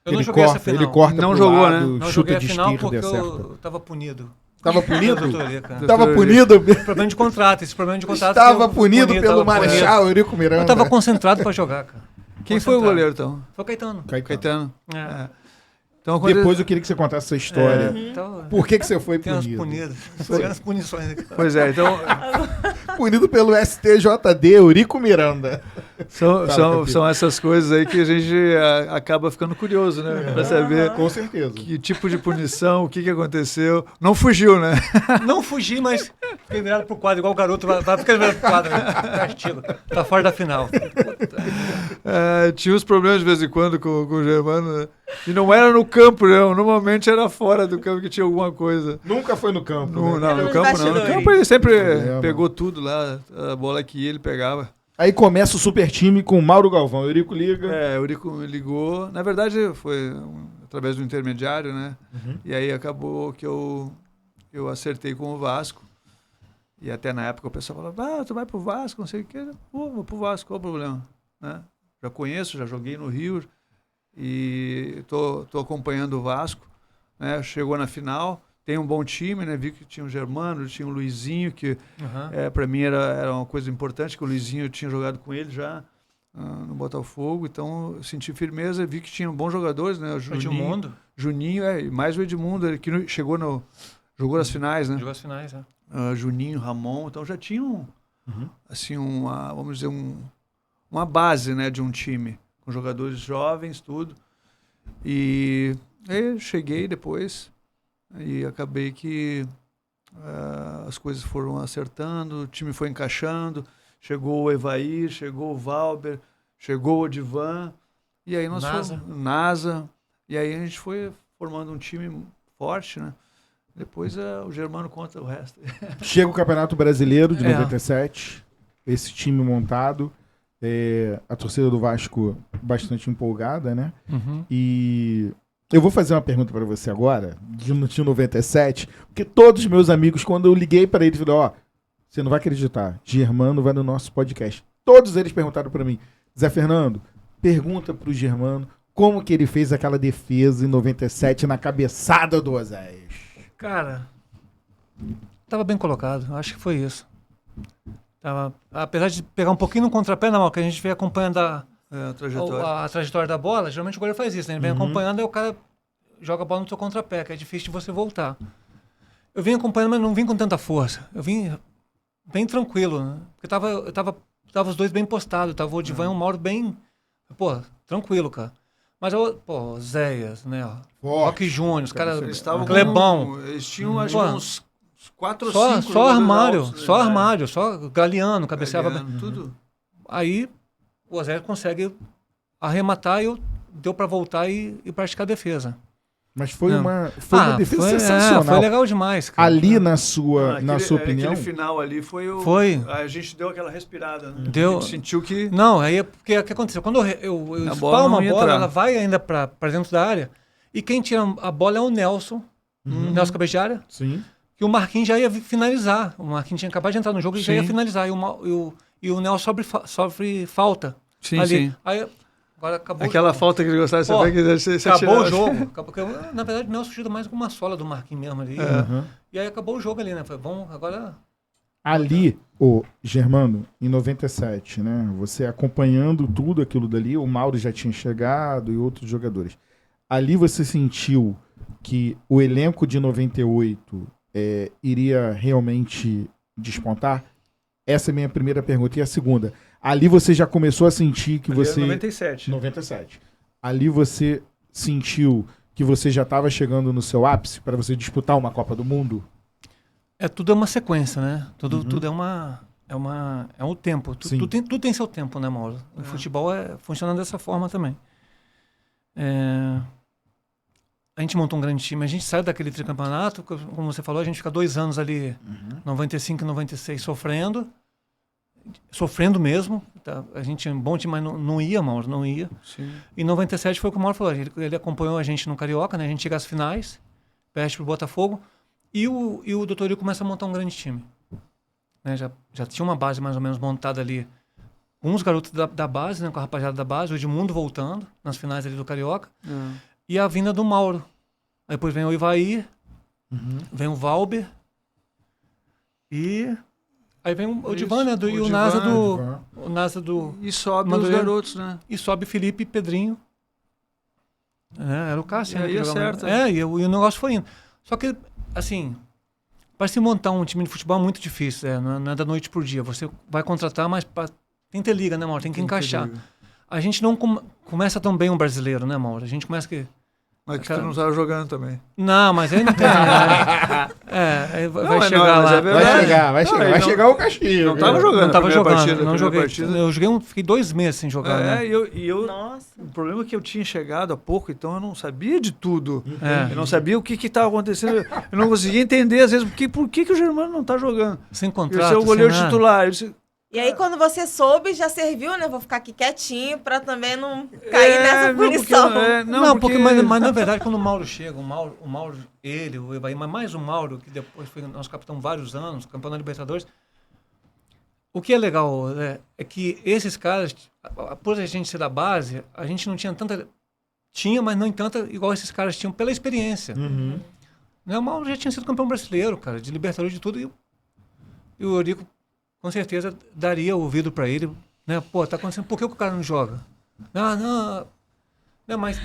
Eu não joguei essa final. Ele corta não pro jogou, lado, né? Não chuta joguei a de final esquerda porque e acerta. eu tava punido. Tava punido? Doutoria, cara. Tava punido? Problema de contrato, esse problema de contrato. Estava punido pelo tava Marechal Eurico Miranda. Eu tava concentrado pra jogar, cara. Quem foi o goleiro, então? Foi o Caetano. Caetano. É. Então, quando Depois eu queria que você contasse essa história. Então, Por que você foi tem umas punido? punidas. Tem umas punições. Cara. Pois é, então Punido pelo STJD, Eurico Miranda. são essas coisas aí que a gente acaba ficando curioso, né? Pra saber Com certeza. que tipo de punição, o que aconteceu. Não fugiu, né? Não fugi, mas fiquei virado pro quadro, igual o garoto vai ficar virado pro quadro. Né? Castigo. Tá fora da final. Tinha uns problemas de vez em quando com o Germano, né? E não era no campo, não. Normalmente era fora do campo que tinha alguma coisa. Nunca foi no campo. Não, né? no campo não. No bastidores. campo ele sempre Problema. pegou tudo lá, a bola que ele pegava. Aí começa o super time com Mauro Galvão. Eurico liga. O Eurico me ligou. Na verdade, foi através do intermediário, né? E aí acabou que eu acertei com o Vasco. E até na época o pessoal falava, tu vai pro Vasco, não sei o quê. Pô, vou pro Vasco, qual o problema? Né? Já conheço, já joguei no Rio e tô acompanhando o Vasco. Né? Chegou na final, tem um bom time, né? Vi que tinha o Germano, tinha o Luizinho, que para mim era uma coisa importante, que o Luizinho tinha jogado com ele já no Botafogo, então eu senti firmeza, vi que tinha bons jogadores, né? O Juninho, e mais o Edmundo, ele que jogou nas finais, né? Jogou as finais, né? Juninho, Ramon, então já tinham assim vamos dizer uma base, né, de um time com jogadores jovens, tudo. E aí cheguei depois e acabei que as coisas foram acertando, o time foi encaixando, chegou o Evair, chegou o Valber, chegou o Odivan, e aí nós fomos NASA, e aí a gente foi formando um time forte, né? Depois o Germano conta o resto. Chega o Campeonato Brasileiro de 97, esse time montado, a torcida do Vasco bastante empolgada, né? E eu vou fazer uma pergunta para você agora, de 97, porque todos os meus amigos, quando eu liguei para eles, falaram, você não vai acreditar, Germano vai no nosso podcast. Todos eles perguntaram para mim, Zé Fernando, pergunta pro Germano como que ele fez aquela defesa em 97 na cabeçada do Oséias. Cara, tava bem colocado, acho que foi isso. Apesar de pegar um pouquinho no contrapé, não, que a gente vem acompanhando a trajetória da bola, geralmente o goleiro faz isso, né? Ele vem acompanhando e o cara joga a bola no seu contrapé, que é difícil de você voltar. Eu vim acompanhando, mas não vim com tanta força. Eu vim bem tranquilo, né? Porque tava os dois bem postados, tava o Odivan e o Mauro bem, tranquilo, cara. Mas, Zéias, né? Roque Júnior, os caras, Clebão. Eles tinham, acho que uns 4 ou 5. Só armário, só Galeano, cabeceava bem. Tudo. Aí, o Zéias consegue arrematar e deu pra voltar e praticar a defesa. Mas foi uma defesa sensacional. Foi legal demais, cara. Ali na sua opinião. Aquele final ali foi. A gente deu aquela respirada. Né? Deu. A gente sentiu que. Não, aí porque o que aconteceu? Quando eu espalmo a bola, ela vai ainda pra dentro da área. E quem tira a bola é o Nelson. Nelson cabeça de área. Sim. Que o Marquinhos já ia finalizar. O Marquinhos tinha acabado de entrar no jogo e já ia finalizar. E o Nelson sofre falta. Sim, ali. sim. Aí, agora acabou. Aquela falta que ele gostava de saber que acabou o jogo. Na verdade, o Nelson chuta mais com uma sola do Marquinhos mesmo ali. E aí acabou o jogo ali, né? Foi bom, agora. Ali, Germano, em 97, né? Você acompanhando tudo aquilo dali, o Mauro já tinha chegado e outros jogadores. Ali você sentiu que o elenco de 98 iria realmente despontar? Essa é a minha primeira pergunta. E a segunda, ali você já começou a sentir que você... 97. 97. Ali você sentiu que você já estava chegando no seu ápice para você disputar uma Copa do Mundo? Tudo é uma sequência, né? Tudo é uma É o tempo. Tudo tem seu tempo, né, Mauro? O futebol funciona dessa forma também. A gente montou um grande time. A gente saiu daquele tricampeonato, como você falou, a gente fica 2 anos ali, 95 e 96, sofrendo mesmo. Tá? A gente tinha um bom time, mas não ia, Mauro, não ia. Sim. E 97 foi o que o Mauro falou. Ele acompanhou a gente no Carioca, né? A gente chega às finais, perde pro Botafogo, e o Dr. Rio começa a montar um grande time. Né? Já tinha uma base mais ou menos montada ali. Com os garotos da base, né? Com a rapaziada da base, o Edmundo voltando nas finais ali do Carioca. E a vinda do Mauro. Aí depois vem o Ivaí, vem o Valber, e aí vem o Divan, né? E o Nasa do... E sobe Madureira. os garotos, né? E sobe Felipe e Pedrinho. Era o Cássio. E aí que jogava. acerta. E o negócio foi indo. Só que, assim, para se montar um time de futebol é muito difícil. Não é da noite pro dia. Você vai contratar, mas tem que ter liga, né, Mauro? Tem que encaixar. A gente não começa tão bem o brasileiro, né, Mauro? A gente começa que... Mas que tu não estava jogando também. Não, mas aí não tem. Vai chegar lá. Vai chegar o castigo. Não estava jogando. Não estava jogando. Partida, Não joguei. Partida. Eu joguei fiquei 2 meses sem jogar. Né? Nossa. O problema é que eu tinha chegado há pouco, então eu não sabia de tudo. É. Eu não sabia o que estava acontecendo. Eu não conseguia entender, às vezes, por que o Germano não está jogando. Sem Eu contrato. sou o goleiro sem nada. titular. Eu disse, E aí, quando você soube, já serviu, né? Vou ficar aqui quietinho pra também não cair nessa punição. Mas na verdade, quando o Mauro chega, o Mauro, ele, o Evaí, mas mais o Mauro, que depois foi nosso capitão vários anos, campeão da Libertadores. O que é legal é que esses caras, por a gente ser da base, a gente não tinha tanta... Tinha, mas não em tanta igual esses caras tinham pela experiência. Né? O Mauro já tinha sido campeão brasileiro, cara, de Libertadores, de tudo, e o Eurico com certeza daria ouvido para ele, né? Pô, tá acontecendo, por que o cara não joga? Não, mas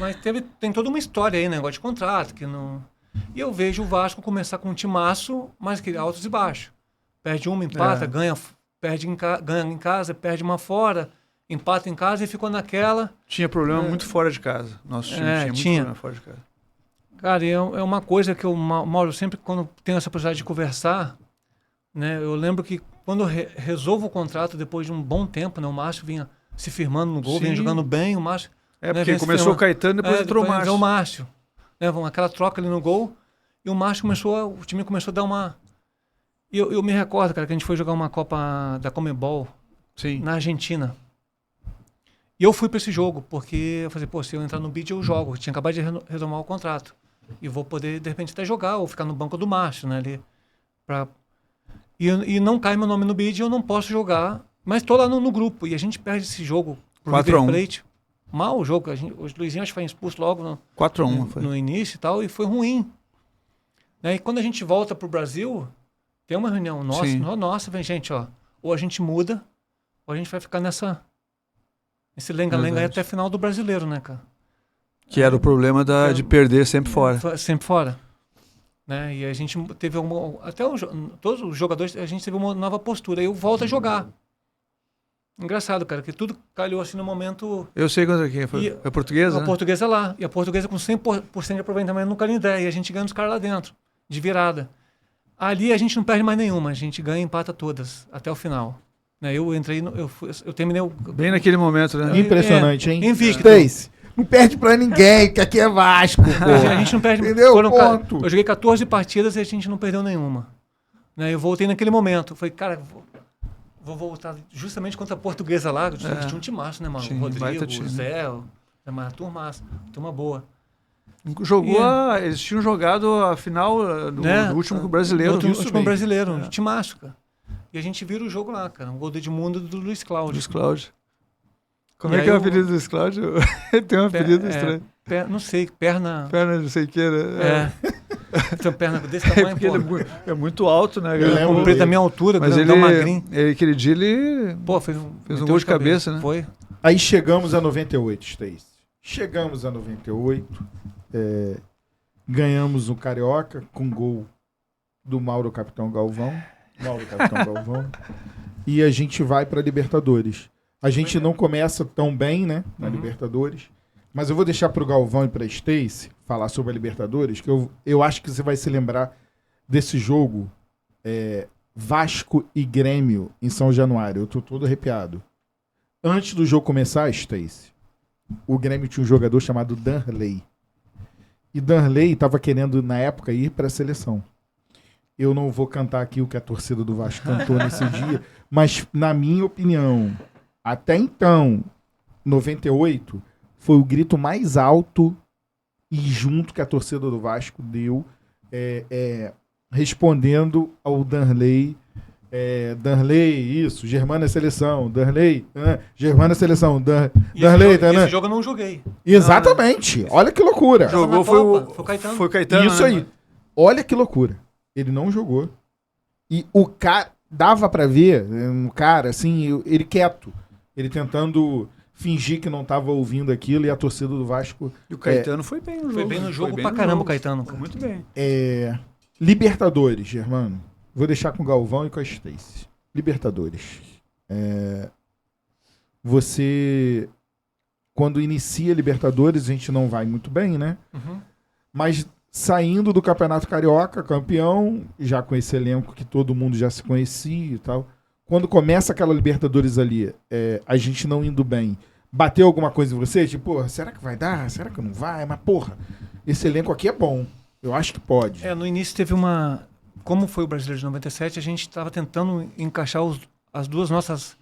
tem toda uma história aí, né? Negócio de contrato, que não... E eu vejo o Vasco começar com um timaço, mas que altos e baixos. Perde uma, empata, ganha em casa, perde uma fora, empata em casa e ficou naquela... Tinha problema muito fora de casa. Nosso time tinha muito problema fora de casa. Cara, é uma coisa que o Mauro, sempre quando tenho essa possibilidade de conversar, né? Eu lembro que quando eu resolvo o contrato, depois de um bom tempo, né? O Márcio vinha se firmando no gol, vinha jogando bem, o Márcio... Porque começou o Caetano, depois entrou o Márcio. Aquela troca ali no gol, e o time começou a dar uma... E eu me recordo, cara, que a gente foi jogar uma Copa da Comebol na Argentina. E eu fui para esse jogo, porque eu falei, se eu entrar no bid, eu jogo. Eu tinha acabado de renovar o contrato. E vou poder, de repente, até jogar, ou ficar no banco do Márcio, né, ali, E não cai meu nome no bid, eu não posso jogar, mas tô lá no grupo. E a gente perde esse jogo pro River Plate. Mal o jogo. O Luizinho acho que foi expulso logo 4-1 no início e tal, e foi ruim. Né? E quando a gente volta pro Brasil, tem uma reunião nossa, vem gente, ou a gente muda, ou a gente vai ficar nesse lenga-lenga aí até a final do Brasileiro, né, cara? Que era o problema de perder sempre fora. Sempre fora. Né? E a gente teve todos os jogadores, a gente teve uma nova postura. Eu volto a jogar. Engraçado, cara, que tudo calhou assim no momento... Eu sei quanto aqui foi. A Portuguesa, A Portuguesa lá. E a Portuguesa com 100% de aproveitamento no Canindé. E a gente ganha os caras lá dentro, de virada. Ali a gente não perde mais nenhuma. A gente ganha e empata todas, até o final. Né? Eu entrei, eu terminei... Bem naquele momento, né? Impressionante, hein? Invicto. Não perde pra ninguém, que aqui é Vasco, pô. A gente não perde... Entendeu? Ponto. Eu joguei 14 partidas e a gente não perdeu nenhuma. Né? Eu voltei naquele momento. Falei, cara, vou voltar justamente contra a Portuguesa lá. Tinha um timaço, né, mano? O Rodrigo, o Zé, uma turma boa. Eles tinham jogado a final do último brasileiro. Do último brasileiro, um timaço, cara. E a gente vira o jogo lá, cara. Um gol do Edmundo do Luiz Cláudio. Como é que é o apelido do Luiz Cláudio? Tem um apelido estranho. Não sei, perna... Perna não sei o que, né? Tem perna desse tamanho, pô. Ele é muito alto, né? Eu lembro comprei da minha altura, mas ele magrinho. Aquele dia ele fez um gol de cabeça, né? Foi. Aí chegamos a 98, Stacy. Chegamos a 98. Ganhamos o Carioca com gol do Mauro Capitão Galvão. E a gente vai para Libertadores. A gente não começa tão bem, né, na Libertadores. Mas eu vou deixar pro Galvão e pra Stacy falar sobre a Libertadores, que eu acho que você vai se lembrar desse jogo Vasco e Grêmio em São Januário. Eu tô todo arrepiado. Antes do jogo começar, Stacy, o Grêmio tinha um jogador chamado Danley. E Danley estava querendo, na época, ir para a seleção. Eu não vou cantar aqui o que a torcida do Vasco cantou nesse dia, mas, na minha opinião, até então, 98, foi o grito mais alto e junto que a torcida do Vasco deu, respondendo ao Danley. Danley, isso, Germana é seleção, Danley, Germana é seleção, Danley, esse jogo eu não joguei. Exatamente, olha que loucura. Jogou foi o Caetano. Foi o Caetano. Isso aí, olha que loucura. Ele não jogou. E o cara, dava pra ver, um cara assim, ele quieto, ele tentando fingir que não tava ouvindo aquilo e a torcida do Vasco... E o Caetano foi bem no jogo. Foi bem no jogo pra caramba o Caetano. Cara. Muito bem. Libertadores, Germano. Vou deixar com o Galvão e com a Stacy. Libertadores. Você, quando inicia Libertadores, a gente não vai muito bem, né? Uhum. Mas saindo do Campeonato Carioca, campeão, já com esse elenco que todo mundo já se conhecia e tal. Quando começa aquela Libertadores ali, a gente não indo bem, bateu alguma coisa em você? Tipo, porra, será que vai dar? Será que não vai? Mas, porra, esse elenco aqui é bom. Eu acho que pode. No início teve uma... Como foi o Brasileiro de 97, a gente estava tentando encaixar as duas nossas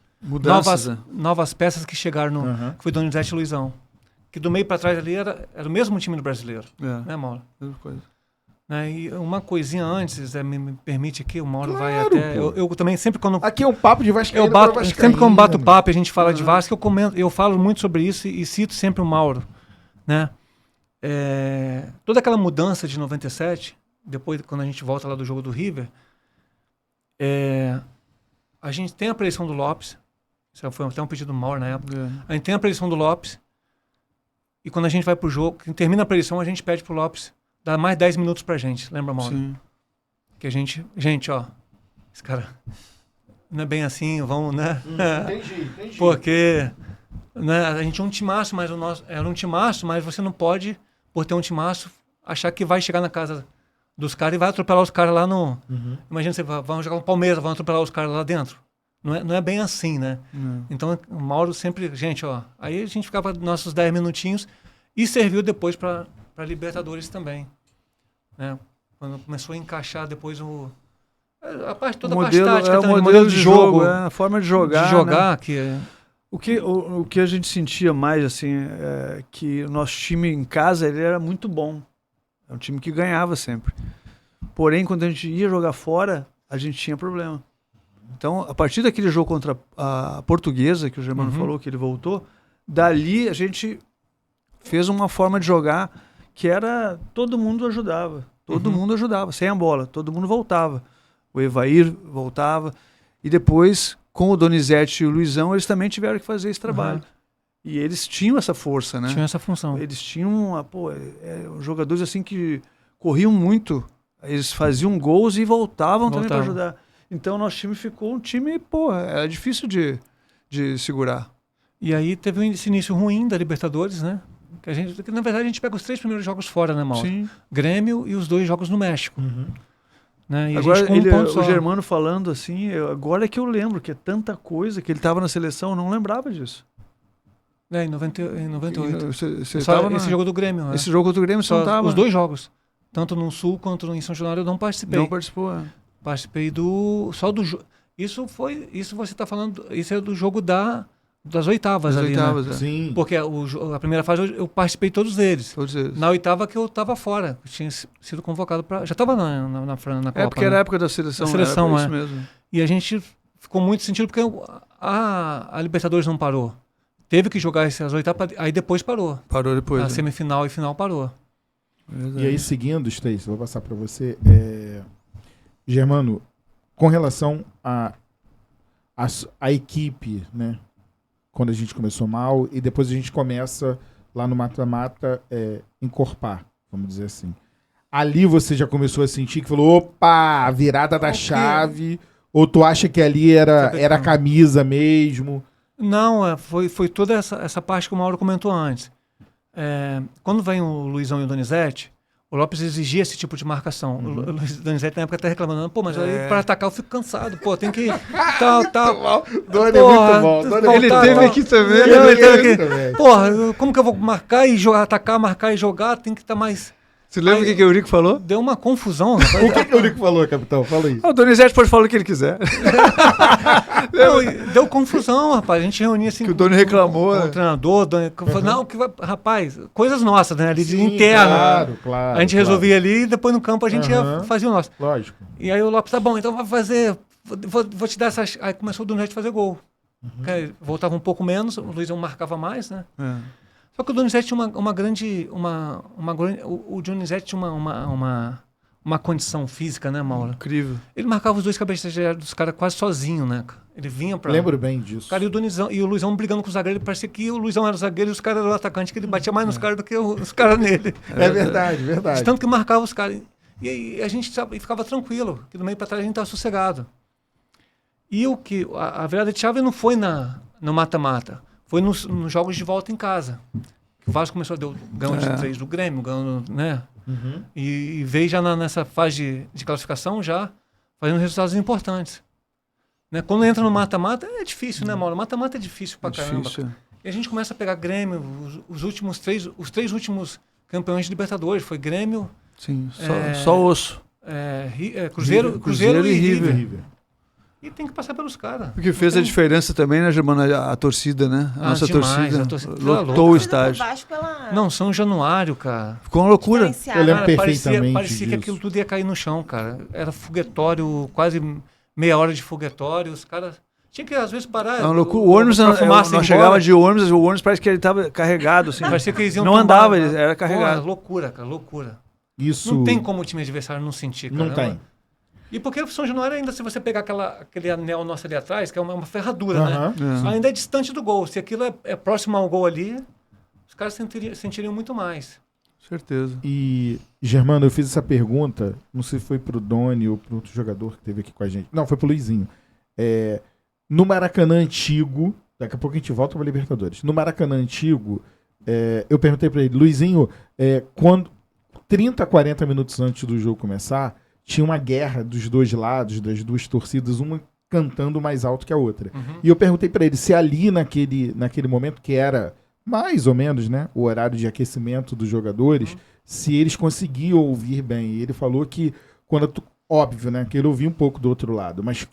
novas peças que chegaram, que foi Donizete e Luizão. Que do meio para trás ali era o mesmo time do Brasileiro. Né, Mauro? Mesma coisa. E uma coisinha antes, me permite aqui, o Mauro Claro, vai até... Eu também, sempre quando... Aqui é um papo de Vascaíno pra Vascaíno. Sempre quando bato papo e a gente fala de Vasco, eu falo muito sobre isso e cito sempre o Mauro. Né? Toda aquela mudança de 97... Depois, quando a gente volta lá do jogo do River, a gente tem a preleção do Lopes. Isso foi até um pedido do Mauro na época. A gente tem a preleção do Lopes. E quando a gente vai pro jogo, que termina a preleção, a gente pede pro Lopes dar mais 10 minutos pra gente. Lembra, Mauro? Sim. Que a gente... Gente, ó, esse cara não é bem assim, vamos, né? Entendi. Porque né, a gente é um timaço, mas era um timaço, mas você não pode, por ter um timaço, achar que vai chegar na casa dos caras e vai atropelar os caras lá no... Imagina, você vão jogar no Palmeiras, vão atropelar os caras lá dentro. Não é bem assim, né? Então, o Mauro sempre... Gente, ó... Aí a gente ficava nossos 10 minutinhos e serviu depois para Libertadores também. Né? Quando começou a encaixar depois a parte toda, a parte tática, o modelo de jogo, a forma de jogar. De jogar, né? O que a gente sentia mais, assim, que o nosso time em casa ele era muito bom. É um time que ganhava sempre. Porém, quando a gente ia jogar fora, a gente tinha problema. Então, a partir daquele jogo contra a Portuguesa, que o Germano falou, que ele voltou, dali a gente fez uma forma de jogar que era... Todo mundo ajudava. Todo mundo ajudava, sem a bola. Todo mundo voltava. O Evair voltava. E depois, com o Donizete e o Luizão, eles também tiveram que fazer esse trabalho. E eles tinham essa força, né? Tinham essa função. Eles tinham, jogadores assim que corriam muito. Eles faziam gols e voltavam também para ajudar. Então, nosso time ficou um time, era difícil de segurar. E aí teve esse início ruim da Libertadores, né? Que na verdade, a gente pega os 3 primeiros jogos fora, né, Mauro? Sim. Grêmio e os 2 jogos no México. Né? E agora, a gente o Germano falando assim, agora é que eu lembro que é tanta coisa que ele estava na seleção, eu não lembrava disso. Em 98. Você esse jogo do Grêmio. Esse jogo do Grêmio você não estava. Os 2 jogos. Tanto no Sul quanto em São Januário eu não participei. Não participou, Participei só do jogo. Isso você está falando, isso é do jogo das oitavas ali, né? Sim. Porque a primeira fase eu participei todos eles. Na oitava que eu estava fora. Eu tinha sido convocado para... Já estava na Copa. Porque era a época da seleção. Da seleção, isso mesmo. E a gente ficou muito sentido porque a Libertadores não parou. Teve que jogar as oitavas, aí depois parou. Parou depois. A semifinal e final parou. E aí, seguindo, Stacy, vou passar para você. Germano, com relação à equipe, né? Quando a gente começou mal e depois a gente começa lá no mata-mata encorpar, vamos dizer assim. Ali você já começou a sentir que falou, opa, virada da chave, ou tu acha que ali era camisa mesmo? Não, foi toda essa parte que o Mauro comentou antes. Quando vem o Luizão e o Donizete, O Lopes exigia esse tipo de marcação. O Luiz Donizete na época até reclamando, pô, mas aí para atacar eu fico cansado, pô, tem que tal. Doni é muito bom. Doni Ele teve aqui também. Ele teve aqui. Porra, como que eu vou marcar e jogar, atacar, marcar e jogar? Tem que estar mais... Você lembra o que o Eurico falou? Deu uma confusão, rapaz. O que o Eurico falou, capitão? Fala aí. O Donizete pode falar o que ele quiser. Não, deu confusão, rapaz. A gente reunia assim. Que o Doni reclamou, com né? o treinador. Não, rapaz, coisas nossas, né? Ali de Sim, interna. Claro. A gente resolvia ali e depois no campo a gente ia fazer o nosso. Lógico. E aí o Lopes, tá bom, então vai fazer. Vou te dar essas. Aí começou o Donizete a fazer gol. Aí voltava um pouco menos, o Luizão marcava mais, né? Só que o Donizete tinha uma grande. O Donizete tinha uma condição física, né, Mauro? Incrível. Ele marcava os dois cabeças de área dos caras quase sozinho, né? Ele vinha pra... Lembro bem disso. Cara, e o Luizão brigando com o zagueiro, ele parecia que o Luizão era o zagueiro e os caras eram o atacante, que ele batia mais nos caras do que os caras nele. É verdade, verdade. De tanto que marcava os caras. E aí a gente ficava tranquilo, que do meio pra trás a gente tava sossegado. E a virada de chave não foi no mata-mata, foi nos jogos de volta em casa. O Vasco começou a ganhar de 3 do Grêmio, ganhando, né? E veio já nessa fase de classificação já fazendo resultados importantes. Né? Quando entra no mata-mata é difícil, né, Mauro? Mata-mata é difícil pra caramba. Difícil. E a gente começa a pegar Grêmio, os três últimos campeões de Libertadores, foi Grêmio, Sim, só osso. Cruzeiro e River. E tem que passar pelos caras. O que fez a diferença também, né, Germano? A torcida, né? A nossa demais, torcida tá lotou o A estádio. Vasco, ela Não, São Januário, cara. Ficou uma loucura. diferenciada. Eu lembro Cara, perfeitamente parecia que disso. aquilo tudo ia cair no chão, cara. Era foguetório, quase meia hora de foguetório. Os caras... Tinha que, às vezes, parar. É uma loucura. O ônibus, nós chegava de ônibus, o ônibus parece que ele estava carregado, assim. Parecia que eles iam Não tombar, andava, né? ele era carregado. Porra, loucura, cara, loucura. Isso Não tem como o time adversário não sentir, cara. não tem. E porque o São Januário, ainda se você pegar aquele anel nosso ali atrás, que é uma ferradura, Aham. né? Ainda é distante do gol. Se aquilo é próximo ao gol ali, os caras sentiriam muito mais. Certeza. E, Germano, eu fiz essa pergunta, não sei se foi pro Doni ou pro outro jogador que esteve aqui com a gente. Não, foi pro Luizinho. No Maracanã Antigo, daqui a pouco a gente volta pra Libertadores. No Maracanã Antigo, eu perguntei pra ele, Luizinho, quando 30, 40 minutos antes do jogo começar, tinha uma guerra dos dois lados, das duas torcidas, uma cantando mais alto que a outra. E eu perguntei pra ele se ali naquele momento, que era mais ou menos, né, o horário de aquecimento dos jogadores, se eles conseguiam ouvir bem. E ele falou que, óbvio, né, que ele ouvia um pouco do outro lado, mas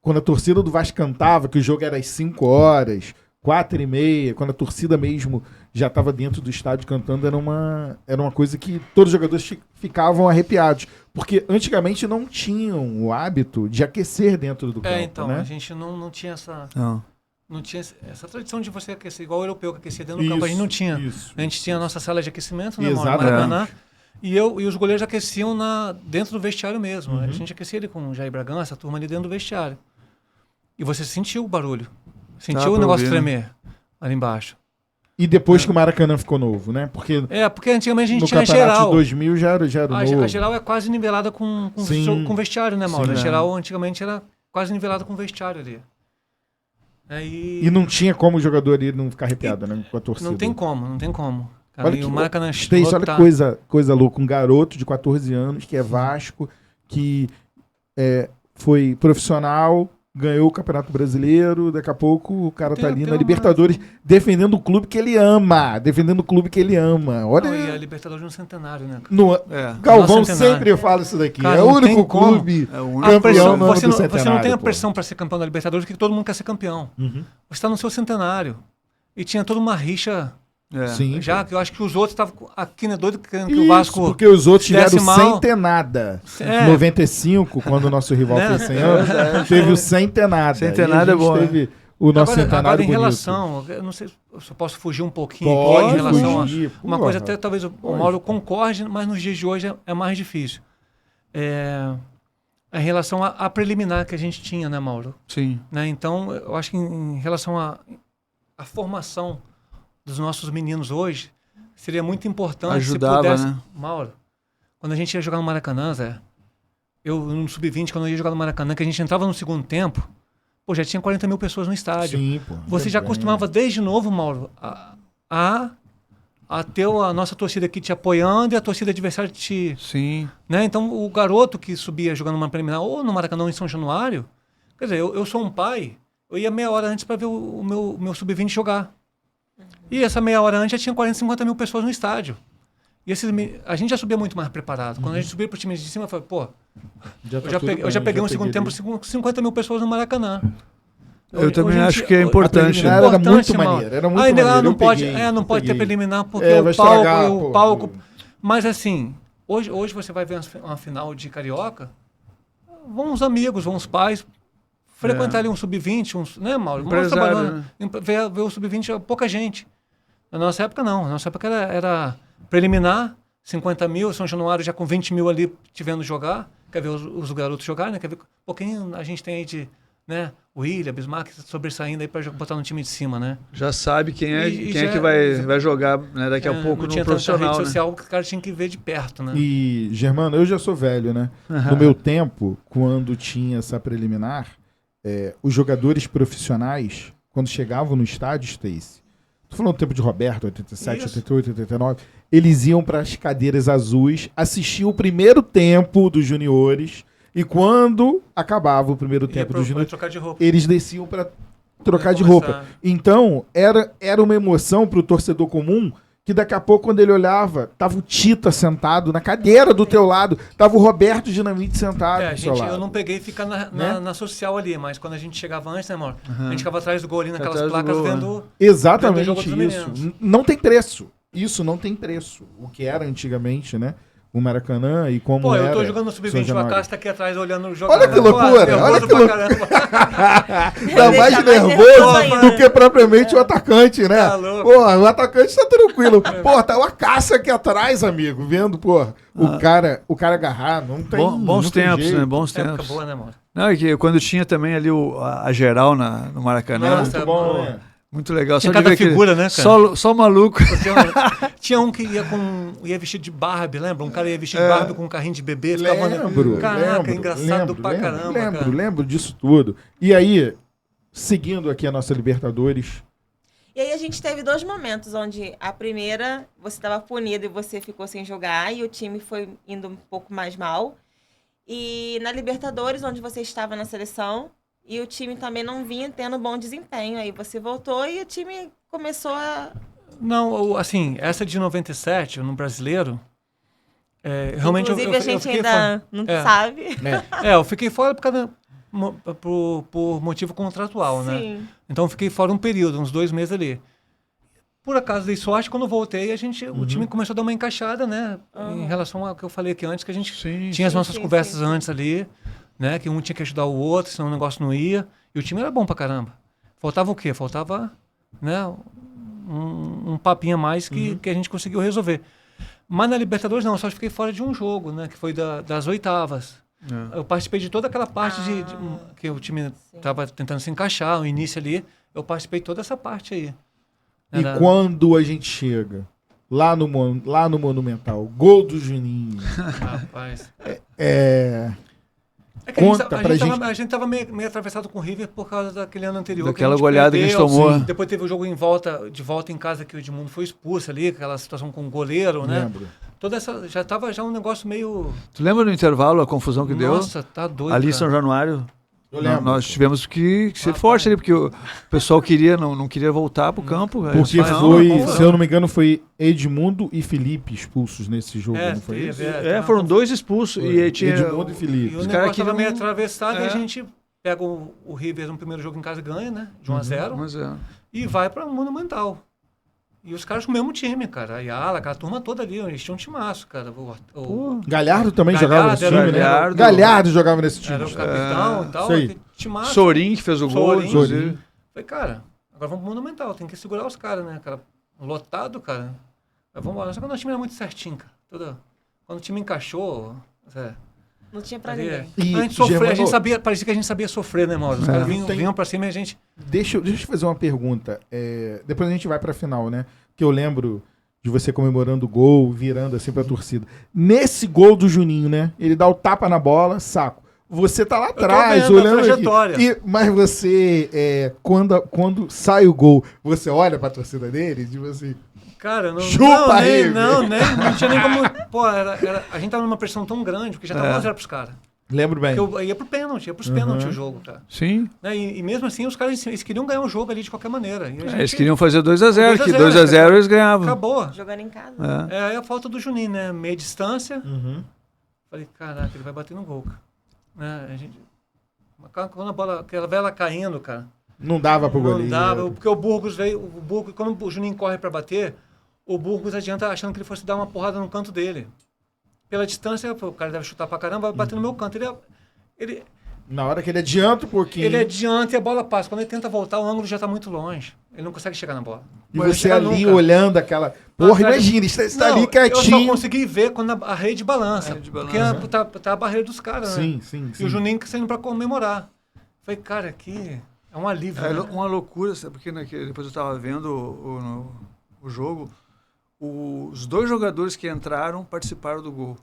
quando a torcida do Vasco cantava, que o jogo era às 5 horas, 4h30, quando a torcida mesmo já estava dentro do estádio cantando, era uma coisa que todos os jogadores ficavam arrepiados. Porque antigamente não tinham o hábito de aquecer dentro do campo, Então, né? a gente não tinha essa... Não. Não tinha essa tradição de você aquecer, igual o europeu que aquecia dentro do campo, a gente não tinha. Isso. A gente tinha a nossa sala de aquecimento, né, Exatamente. Maracanã, e os goleiros aqueciam dentro do vestiário mesmo. A gente aquecia ali com o Jair Bragança, a turma ali dentro do vestiário. E você sentiu o barulho. Sentiu o negócio tremer ali embaixo. E depois que o Maracanã ficou novo, né? Porque Porque antigamente a gente no tinha campeonato geral. de 2000 já era novo. A geral é quase nivelada com o vestiário, né, Mauro? Sim, A geral antigamente era quase nivelada com o vestiário ali. E não tinha como o jogador ali não ficar arrepiado, né? Com a torcida. Não tem como. Cara, Olha e que, o Maracanã Stacy, olha que coisa louca. Um garoto de 14 anos, que é Vasco, que foi profissional, ganhou o Campeonato Brasileiro, daqui a pouco o cara tá ali na Libertadores, defendendo o clube que ele ama. Olha... Não, e a Libertadores no centenário, né? Galvão No centenário. sempre fala isso daqui. Cara, é o não tem único como. clube A campeão no ano você do não centenário. tem a pô. pressão para ser campeão da Libertadores, porque todo mundo quer ser campeão. Você está no seu centenário. E tinha toda uma rixa Sim, já, pô. que eu acho que os outros estavam aqui, né, doido, querendo que Isso, o Vasco... porque os outros tiveram desse mal. sem ter nada. É. 95, quando o nosso rival Né? fez 100 anos, teve o sem ter nada. Sem ter E a nada é gente bom, teve o nosso centenário agora em bonito. relação, eu não sei se eu posso fugir um pouquinho Pode aqui em relação fugir, a uma porra. coisa até talvez o Mauro concorde, mas nos dias de hoje é mais difícil. Em relação à preliminar que a gente tinha, né, Mauro? Sim. Né? Então, eu acho que em relação à formação dos nossos meninos hoje, seria muito importante Ajudava, se pudesse... né? Mauro, quando a gente ia jogar no Maracanã, Zé, eu no Sub-20, quando eu ia jogar no Maracanã, que a gente entrava no segundo tempo, pô, já tinha 40 mil pessoas no estádio. Sim, pô. Você já Bem. acostumava desde novo, Mauro, a ter a nossa torcida aqui te apoiando e a torcida adversária te... Sim. Né? Então, o garoto que subia jogando uma preliminar ou no Maracanã ou em São Januário, quer dizer, eu sou um pai, eu ia meia hora antes para ver o meu sub-20 jogar. E essa meia hora antes já tinha 40, 50 mil pessoas no estádio. E a gente já subia muito mais preparado. Quando a gente subia para o time de cima, eu falei, pô, eu já peguei um segundo tempo com 50 mil pessoas no Maracanã. Eu também acho que é importante. Era muito maneiro. Era muito maneiro. Não pode ter preliminar porque o palco. Mas assim, hoje você vai ver uma final de Carioca, vão uns amigos, vão uns pais, frequentar ali um sub-20, né, Mauro? Vamos trabalhando, né? Ver o sub-20 pouca gente. Na nossa época, não. Na nossa época era preliminar, 50 mil, São Januário já com 20 mil ali te vendo jogar. Quer ver os garotos jogarem, né? Quer ver um pouquinho a gente tem aí de... Né? O William, Bismarck sobressaindo aí para botar no time de cima, né? Já sabe quem é que vai jogar, né, daqui a pouco no profissional, rede social, que o cara tinha que ver de perto, né? E, Germano, eu já sou velho, né? No meu tempo, quando tinha essa preliminar, os jogadores profissionais, quando chegavam no estádio, Stacy, tô falando do tempo de Roberto, 87, isso. 88, 89, eles iam para as cadeiras azuis, assistiam o primeiro tempo dos juniores. E quando acabava o primeiro tempo do Júnior, eles desciam para trocar de roupa. Então, era uma emoção para o torcedor comum que daqui a pouco, quando ele olhava, tava o Tita sentado na cadeira do teu lado, tava o Roberto Dinamite sentado do seu lado. Eu não peguei ficar na social ali, mas quando a gente chegava antes, né, amor? A gente ficava atrás do gol ali, naquelas placas, vendo... Exatamente isso. Não tem preço. Isso não tem preço. O que era antigamente, né? O Maracanã e como era... Pô, eu tô jogando no Sub-20, o Acácio tá aqui atrás olhando o jogo. Olha que loucura! Olha que loucura! Tá mais nervoso do que propriamente o atacante, né? Pô, o atacante tá tranquilo. Pô, tá o Acácio aqui atrás, amigo, vendo, pô, o cara agarrar, não tem... Bons tempos, né? Bons tempos. Época boa, né, amor? Não, é que quando tinha também ali a geral no Maracanã. Muito bom, né? Muito legal. Tinha cada figura, né, cara? Só maluco. Tinha um que ia vestido de Barbie, lembra? Um cara ia vestido de Barbie com um carrinho de bebê. Caraca, engraçado pra caramba. Lembro disso tudo. E aí, seguindo aqui a nossa Libertadores... E aí a gente teve 2 momentos onde a primeira, você estava punido e você ficou sem jogar e o time foi indo um pouco mais mal. E na Libertadores, onde você estava na seleção... E o time também não vinha tendo bom desempenho. Aí você voltou e o time começou a... Não, assim, essa de 97, no Brasileiro... realmente inclusive, a gente ainda não sabe. Eu fiquei fora por motivo contratual, né? Sim. Então eu fiquei fora um período, uns 2 meses ali. Por acaso dei sorte, quando voltei, o time começou a dar uma encaixada, né? Em relação ao que eu falei aqui antes, que a gente tinha as nossas conversas antes ali... Né, que um tinha que ajudar o outro, senão o negócio não ia. E o time era bom pra caramba. Faltava o quê? Faltava, né, um papinho a mais que a gente conseguiu resolver. Mas na Libertadores não, eu só fiquei fora de um jogo, né, que foi das oitavas. Eu participei de toda aquela parte que o time estava tentando se encaixar, o início ali. Eu participei de toda essa parte aí. E quando a gente chega lá no Monumental, gol do Juninho. Rapaz. A gente tava meio atravessado com o River por causa daquele ano anterior. Daquela goleada que a gente tomou. Depois teve o jogo de volta em casa que o Edmundo foi expulso ali, aquela situação com o goleiro, né? Lembro. Toda essa, já tava um negócio meio... Tu lembra no intervalo a confusão que deu? Nossa, tá doido, ali em cara. São Januário. Eu lembro. Nós tivemos que ser forte ali, porque o pessoal não queria voltar pro campo. Porque foi, se eu não me engano, foi Edmundo e Felipe expulsos nesse jogo, não foi isso? Foram 2 expulsos. E tinha Estudou de Felipe. E o negócio tava meio atravessado e a gente pega o River no primeiro jogo em casa e ganha, né? De 1-0. E vai pra Monumental. E os caras com o mesmo time, cara. A Ayala, aquela turma toda ali, eles tinham um timaço, cara. Galhardo também jogava nesse time, né? Galhardo jogava nesse time. Era o capitão e tal. Timaço. Sorin que fez o gol, inclusive. Falei, cara, agora vamos pro Monumental, tem que segurar os caras, né, cara? Lotado, cara. Mas vamos embora. Só que o nosso time era muito certinho, cara. Quando o time encaixou... Não tinha pra ninguém. A gente sofreu, a gente sabia, parecia que a gente sabia sofrer, né, Mauro? Os caras vinham pra cima e a gente... Deixa eu te fazer uma pergunta. Depois a gente vai pra final, né? Que eu lembro de você comemorando o gol, virando assim pra torcida. Nesse gol do Juninho, né? Ele dá o tapa na bola, saco. Você tá lá atrás, olhando aqui. Mas você, quando sai o gol, você olha pra torcida dele, tipo assim... Cara, não, Chupa, nem, River. não tinha nem como. Pô, a gente tava numa pressão tão grande, porque já tava 1-0 pros caras. Lembro bem. Porque eu ia pro pênalti, ia pros pênaltis o jogo, cara. Sim. Né, e mesmo assim, os caras eles queriam ganhar o jogo ali de qualquer maneira. E a gente Eles queriam fazer 2-0, que 2-0, 2-0 eles ganhavam. acabou. Jogando em casa. Aí a falta do Juninho, né? Meia distância. Uhum. Falei, caraca, ele vai bater no gol, cara. Né, a gente... Quando a bola, aquela vela caindo, cara. Não dava pro goleiro. Não dava, porque o Burgos veio. Quando o Juninho corre pra bater, o Burgos adianta achando que ele fosse dar uma porrada no canto dele. Pela distância, o cara deve chutar pra caramba, vai bater no meu canto. Ele Na hora que ele adianta um pouquinho. Ele adianta e a bola passa. Quando ele tenta voltar, o ângulo já está muito longe. Ele não consegue chegar na bola. E Mas você chega ali nunca. olhando aquela... Porra, Atrás- imagina, você está Não, ali eu quietinho. só consegui ver quando a rede balança. A rede Porque balança. tá a barreira dos caras, né? Sim, sim, E sim. o Juninho saindo para comemorar. Falei, cara, aqui é um alívio. É né? uma loucura, sabe? Porque depois eu estava vendo o jogo, os dois jogadores que entraram participaram do gol.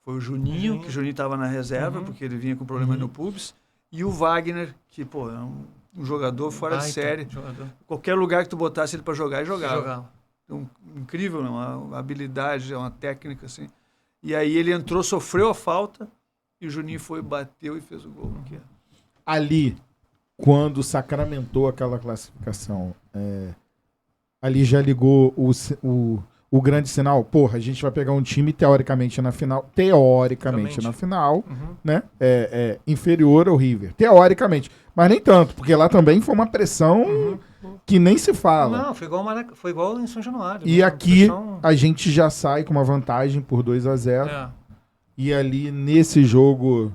Foi o Juninho, que o Juninho estava na reserva, porque ele vinha com problema no pubis, e o Wagner, que, pô, é um jogador fora de Baita série. jogador. Qualquer lugar que tu botasse ele para jogar, ele jogava. Jogava. Então, incrível, né? Uma habilidade, uma técnica, assim. E aí ele entrou, sofreu a falta, e o Juninho foi, bateu e fez o gol. Que é. Ali, quando sacramentou aquela classificação, ali já ligou o grande sinal. Porra, a gente vai pegar um time teoricamente na final, Teoricamente. na final, Uhum. né? Inferior ao River. Teoricamente. Mas nem tanto, porque lá também foi uma pressão que nem se fala. Não, foi igual em São Januário. E né? Uma aqui pressão- a gente já sai com uma vantagem por 2-0. É. E ali nesse jogo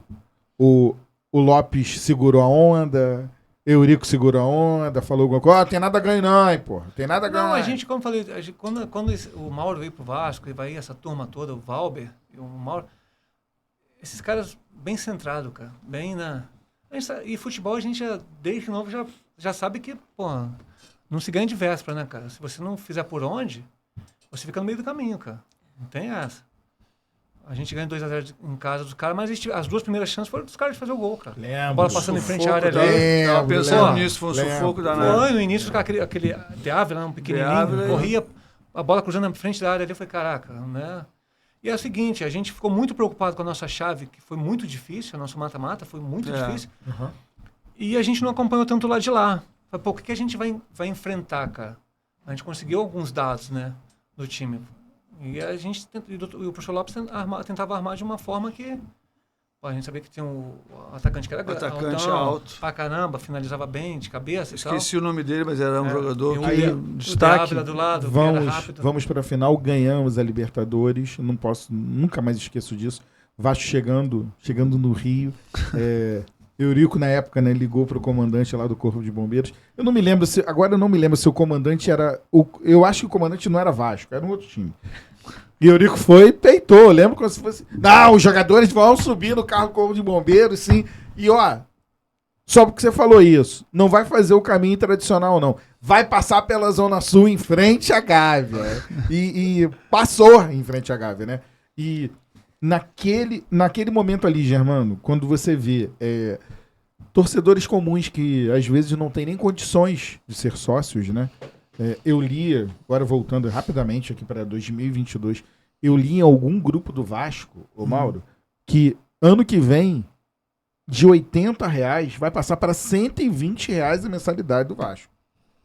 o Lopes segurou a onda, Eurico segurou a onda, falou alguma coisa. Tem nada a ganhar não, hein, porra. Tem nada a ganhar. Não, a gente, como eu falei, quando o Mauro veio pro Vasco e vai essa turma toda, o Valber e o Mauro, esses caras bem centrados, cara, bem na... E futebol a gente, desde novo, já sabe que, pô, não se ganha de véspera, né, cara? Se você não fizer por onde, você fica no meio do caminho, cara. Não tem essa. A gente ganha 2-0 em casa dos caras, mas as duas primeiras chances foram dos caras de fazer o gol, cara. Lembro. A bola passando em frente à área Sufoco, ali. tava pensando lembro, nisso, foi um lembro. sufoco danado. Foi, no início, aquele De Ávila, um pequenininho, De Ávila, corria, a bola cruzando na frente da área ali, eu falei, caraca, né? E é o seguinte, a gente ficou muito preocupado com a nossa chave, que foi muito difícil, o nosso mata-mata foi muito difícil, e a gente não acompanhou tanto lá de lá. Falei, pô, o que a gente vai enfrentar, cara? A gente conseguiu alguns dados, né, do time. E a gente, e o professor Lopes tentava armar de uma forma que... Pô, a gente sabia que tinha o atacante que era Atacante altão, alto. pra caramba, finalizava bem, de cabeça e tal. Esqueci o nome dele, mas era um jogador E que o destaque. Ávila do lado, que era rápido. Vamos para a final, ganhamos a Libertadores. Nunca mais esqueço disso. Vasco chegando no Rio. Eurico, na época, né, ligou para o comandante lá do Corpo de Bombeiros. Eu não me lembro se o comandante era... eu acho que o comandante não era Vasco, era um outro time. E Eurico foi e peitou. Eu lembro como se fosse... Não, os jogadores vão subir no carro do Corpo de Bombeiros, sim. E, ó, só porque você falou isso, não vai fazer o caminho tradicional, não. Vai passar pela Zona Sul em frente à Gávea. E passou em frente à Gávea, né? E naquele momento ali, Germano, quando você vê torcedores comuns que às vezes não têm nem condições de ser sócios, né? Eu li, agora voltando rapidamente aqui para 2022, eu li em algum grupo do Vasco, ô Mauro, que ano que vem, de R$80 vai passar para R$120 a mensalidade do Vasco.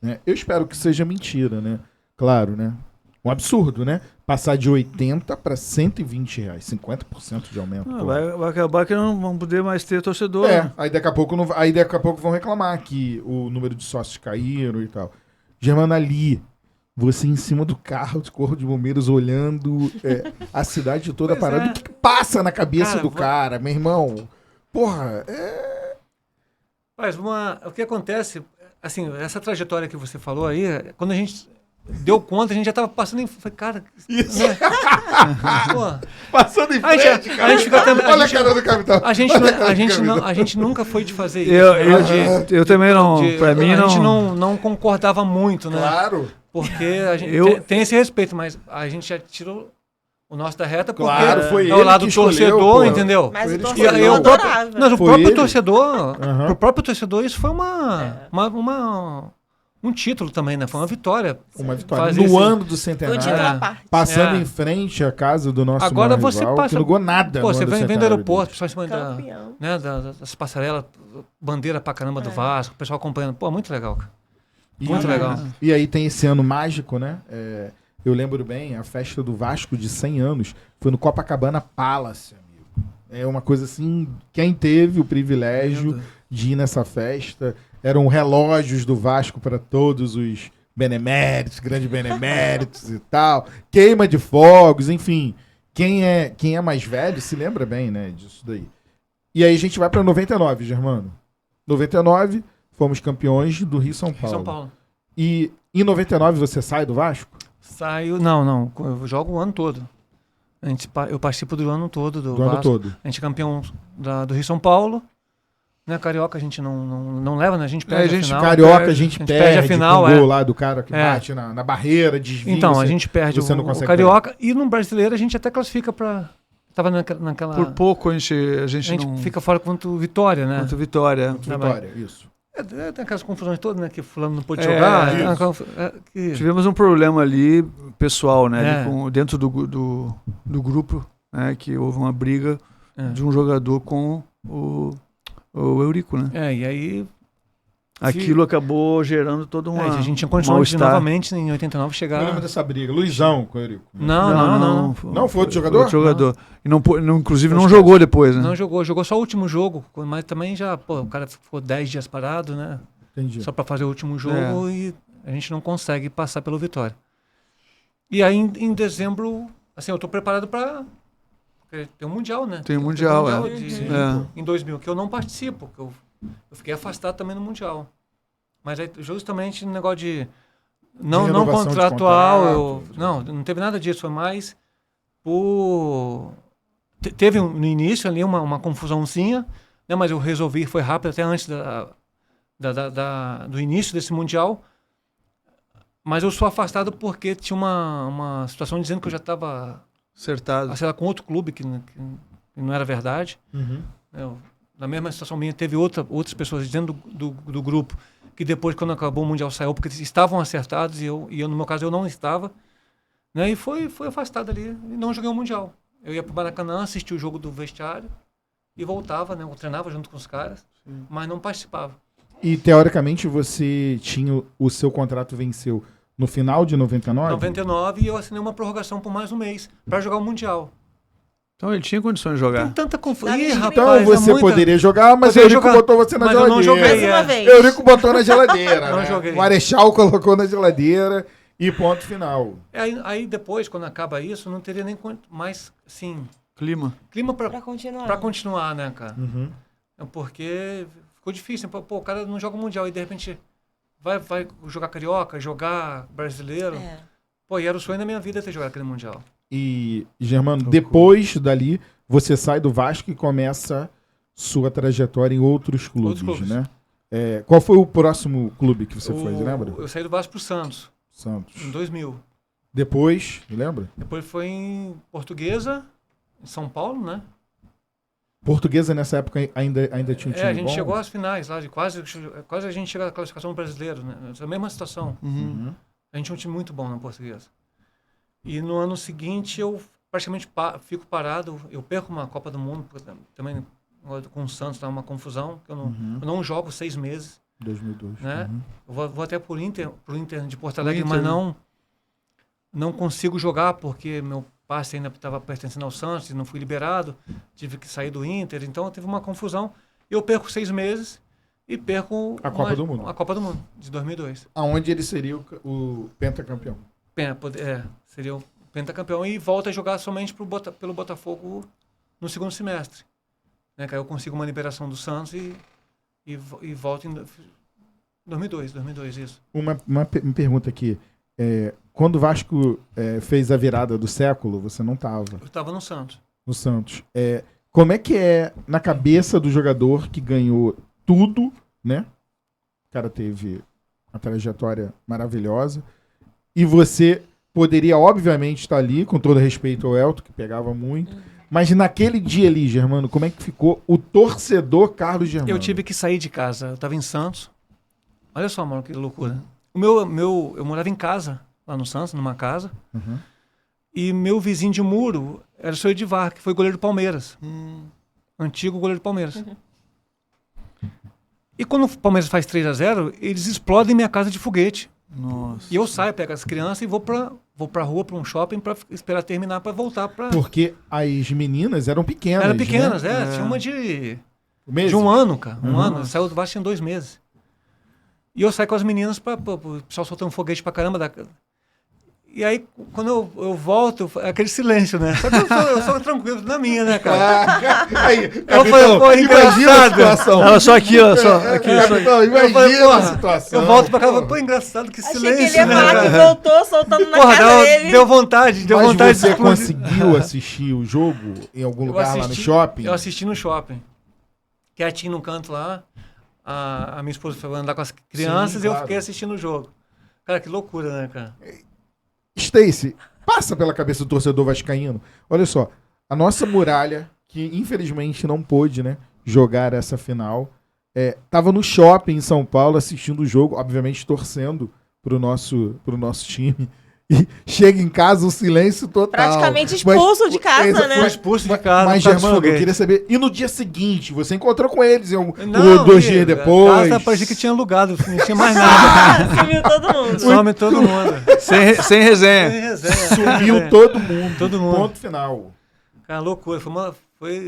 Né? Eu espero que seja mentira, né? Claro, né? Um absurdo, né? Passar de 80 para R$120, 50% de aumento. Ah, pô. vai acabar que não vão poder mais ter torcedor. né? Aí daqui a pouco vão reclamar que o número de sócios caíram e tal. Germano, ali, você em cima do carro de Corpo de Bombeiros olhando a cidade toda Pois parada. é. O que passa na cabeça Cara, do cara, meu irmão? Porra, Mas o que acontece, assim, essa trajetória que você falou aí, quando a gente deu conta, a gente já estava passando em... Falei, cara... Isso. Né? Pô, passando em A gente- frente, cara. a gente fica também- Olha a cara do capitão. a gente, Olha não, cara do a, gente capitão. não, a gente nunca foi de fazer isso. Eu também não. Pra mim, a gente não. não concordava muito, né? Claro. Porque a gente Eu- tem esse respeito, mas a gente já tirou o nosso da reta porque Claro, foi é o ele lado que escolheu, torcedor, pô. entendeu? Mas Foi o ele que torcedor escolheu. adorava. Mas o Foi próprio ele. torcedor, Aham. pro próprio torcedor isso foi um um título também, né? Foi uma vitória. Uma vitória. Fazer No esse- ano do O título centenário, à parte. passando É. em frente à casa do nosso Agora maior você rival, passa. que não ganhou nada. Pô, no você ano do vem do centenário aeroporto, deles. pessoal em cima Campeão. das passarelas, bandeira pra caramba do Vasco, o pessoal acompanhando. Pô, muito legal, cara. E- Muito legal. E aí tem esse ano mágico, né? Eu lembro bem, a festa do Vasco de 100 anos foi no Copacabana Palace, amigo. É uma coisa assim, quem teve o privilégio Lindo. de ir nessa festa, eram relógios do Vasco para todos os beneméritos, grandes beneméritos e tal, queima de fogos, enfim. Quem é mais velho se lembra bem, né, disso daí. E aí a gente vai para 99, Germano. 99, fomos campeões do Rio São Paulo. São Paulo. E em 99 você sai do Vasco? Saiu. Não. Eu jogo o ano todo. Eu participo do ano todo do Do ano Vasco. todo. A gente é campeão do Rio São Paulo. Né, Carioca a gente não leva, né? A gente perde a gente a final. Carioca a gente perde a final, com o gol lá do cara que É. bate na barreira, desvia. Então, a você- gente perde você não o consegue Carioca. E no Brasileiro a gente até classifica pra... Tava naquela... Por pouco a gente a gente não... fica fora contra o Vitória, né? Contra o Vitória. Vitória, isso. Tem aquelas confusões todas, né? Que fulano não pôde É, jogar. isso. Tivemos um problema ali pessoal, né? É. Ali dentro do grupo, né? Que houve uma briga de um jogador com o Eurico, né? E aí Aquilo acabou gerando todo a gente tinha condições de novamente em 89 chegar... Eu lembro dessa briga. Luizão com o Eurico. Não. Não, foi outro jogador? Outro jogador. E inclusive Não não esquece. jogou depois, né? Não jogou só o último jogo, mas também já, pô, o cara ficou 10 dias parado, né? Entendi. Só pra fazer o último jogo e a gente não consegue passar pelo Vitória. E aí em dezembro, assim, eu tô preparado pra... porque tem um Mundial, né? Tem um Mundial, em 2000, que eu não participo, que eu fiquei afastado também no Mundial. Mas aí justamente no negócio de não renovação de contratual, contrato. não teve nada disso, foi mais por... Teve no início ali uma confusãozinha, né, mas eu resolvi, foi rápido, até antes do início desse Mundial. Mas eu sou afastado porque tinha uma situação dizendo que eu já estava Acertado. com outro clube, que não era verdade. Uhum. Na mesma situação minha, teve outras pessoas dentro do grupo que depois, quando acabou o Mundial, saiu porque estavam acertados e eu, no meu caso, eu não estava. Né, e foi afastado ali e não joguei o Mundial. Eu ia para o Maracanã, assistia o jogo do vestiário e voltava, né? Eu treinava junto com os caras, mas não participava. E, teoricamente, você tinha... O seu contrato venceu no final de 99? 99 e eu assinei uma prorrogação por mais um mês para jogar o Mundial. Então ele tinha condições de jogar. Tem tanta confusão. Tá Ih, vendo? Então rapaz, você poderia jogar, mas o Eurico botou você na mas eu geladeira. não joguei. Mais uma vez. Eurico botou na geladeira, Não né? joguei. O Marechal colocou na geladeira e ponto final. Aí depois, quando acaba isso, não teria nem mais, assim, Clima. clima Pra continuar. para continuar, né, cara? Uhum. Porque ficou difícil. Pô, o cara não joga o Mundial e de repente vai jogar Carioca, jogar Brasileiro. É. Pô, e era o sonho da minha vida ter jogado aquele Mundial. E, Germano, depois dali, você sai do Vasco e começa sua trajetória em outros clubes, né? Qual foi o próximo clube que você foi, lembra? Eu saí do Vasco pro Santos, Santos. em 2000. Depois, lembra? Depois foi em Portuguesa, em São Paulo, né? Portuguesa nessa época ainda tinha um time A gente bom? chegou às finais lá, quase a gente chega à classificação do brasileiro, né? Essa mesma situação. Uhum. A gente tinha um time muito bom na Portuguesa. E no ano seguinte eu praticamente fico parado, eu perco uma Copa do Mundo, porque também com o Santos dá uma confusão, que eu não jogo 6 meses. 2002. Né? Uhum. Eu vou até pro Inter de Porto Alegre, mas não consigo jogar porque meu passe ainda estava pertencendo ao Santos e não fui liberado, tive que sair do Inter, então teve uma confusão. Eu perco 6 meses e perco A Copa do Mundo. A Copa do Mundo, de 2002. Aonde ele seria o pentacampeão. Seria o pentacampeão e volta a jogar somente pelo Botafogo no segundo semestre. Né? Que aí eu consigo uma liberação do Santos e volto em 2002, isso. Uma pergunta aqui. Quando o Vasco fez a virada do século, você não estava Eu estava no Santos. no Santos. Como é que é na cabeça do jogador que ganhou tudo, né? O cara teve uma trajetória maravilhosa. E você poderia, obviamente, estar ali, com todo respeito ao Elton, que pegava muito. Mas naquele dia ali, Germano, como é que ficou o torcedor Carlos Germano? Eu tive que sair de casa. Eu estava em Santos. Olha só, mano, que loucura. Eu morava em casa, lá no Santos, numa casa. Uhum. E meu vizinho de muro era o seu Edivar, que foi goleiro do Palmeiras. Antigo goleiro do Palmeiras. E quando o Palmeiras faz 3-0, eles explodem minha casa de foguete. Nossa. E eu saio, pego as crianças e vou pra rua, pra um shopping, pra esperar terminar, pra voltar pra... Porque as meninas eram pequenas, Eram pequenas, né? tinha uma de Meses? um ano, cara. Um Uhum. ano. Saiu do Vasco tinha 2 meses. E eu saio com as meninas pra o pessoal soltando foguete pra caramba. E aí, quando eu volto, é aquele silêncio, né? Só que eu sou tranquilo na minha, né, cara? Aí, Eu falei, pô, imagina a engraçado. situação. Ela só aqui, ó. Só, aqui, só. Capitão, imagina falei, a porra, situação. Eu volto pra casa e pô, engraçado, que Achei que silêncio, ele ia né, falar que cara? voltou soltando na Porra, casa dele. deu vontade Mas de você explodir. conseguiu assistir o jogo em algum lugar lá no shopping? Eu assisti no shopping. Quietinho no canto lá. A minha esposa foi andar com as crianças Sim, e eu claro. fiquei assistindo o jogo. Cara, que loucura, né, cara? Stacy, passa pela cabeça do torcedor vascaíno. Olha só, a nossa muralha, que infelizmente não pôde, né, jogar essa final, tava no shopping em São Paulo assistindo o jogo, obviamente torcendo pro nosso time. E chega em casa um silêncio total. Praticamente expulso de casa, né? Foi expulso de casa. Mas, por causa do Germano, eu foguete. queria saber, e no dia seguinte, você encontrou com eles Não, 2 amigo, dias depois? A casa parecia que tinha alugado, não tinha mais nada. Sumiu todo mundo. Some todo mundo. Sem resenha. Sem resenha. Sumiu todo mundo. Todo mundo. Ponto final. Cara, loucura. Foi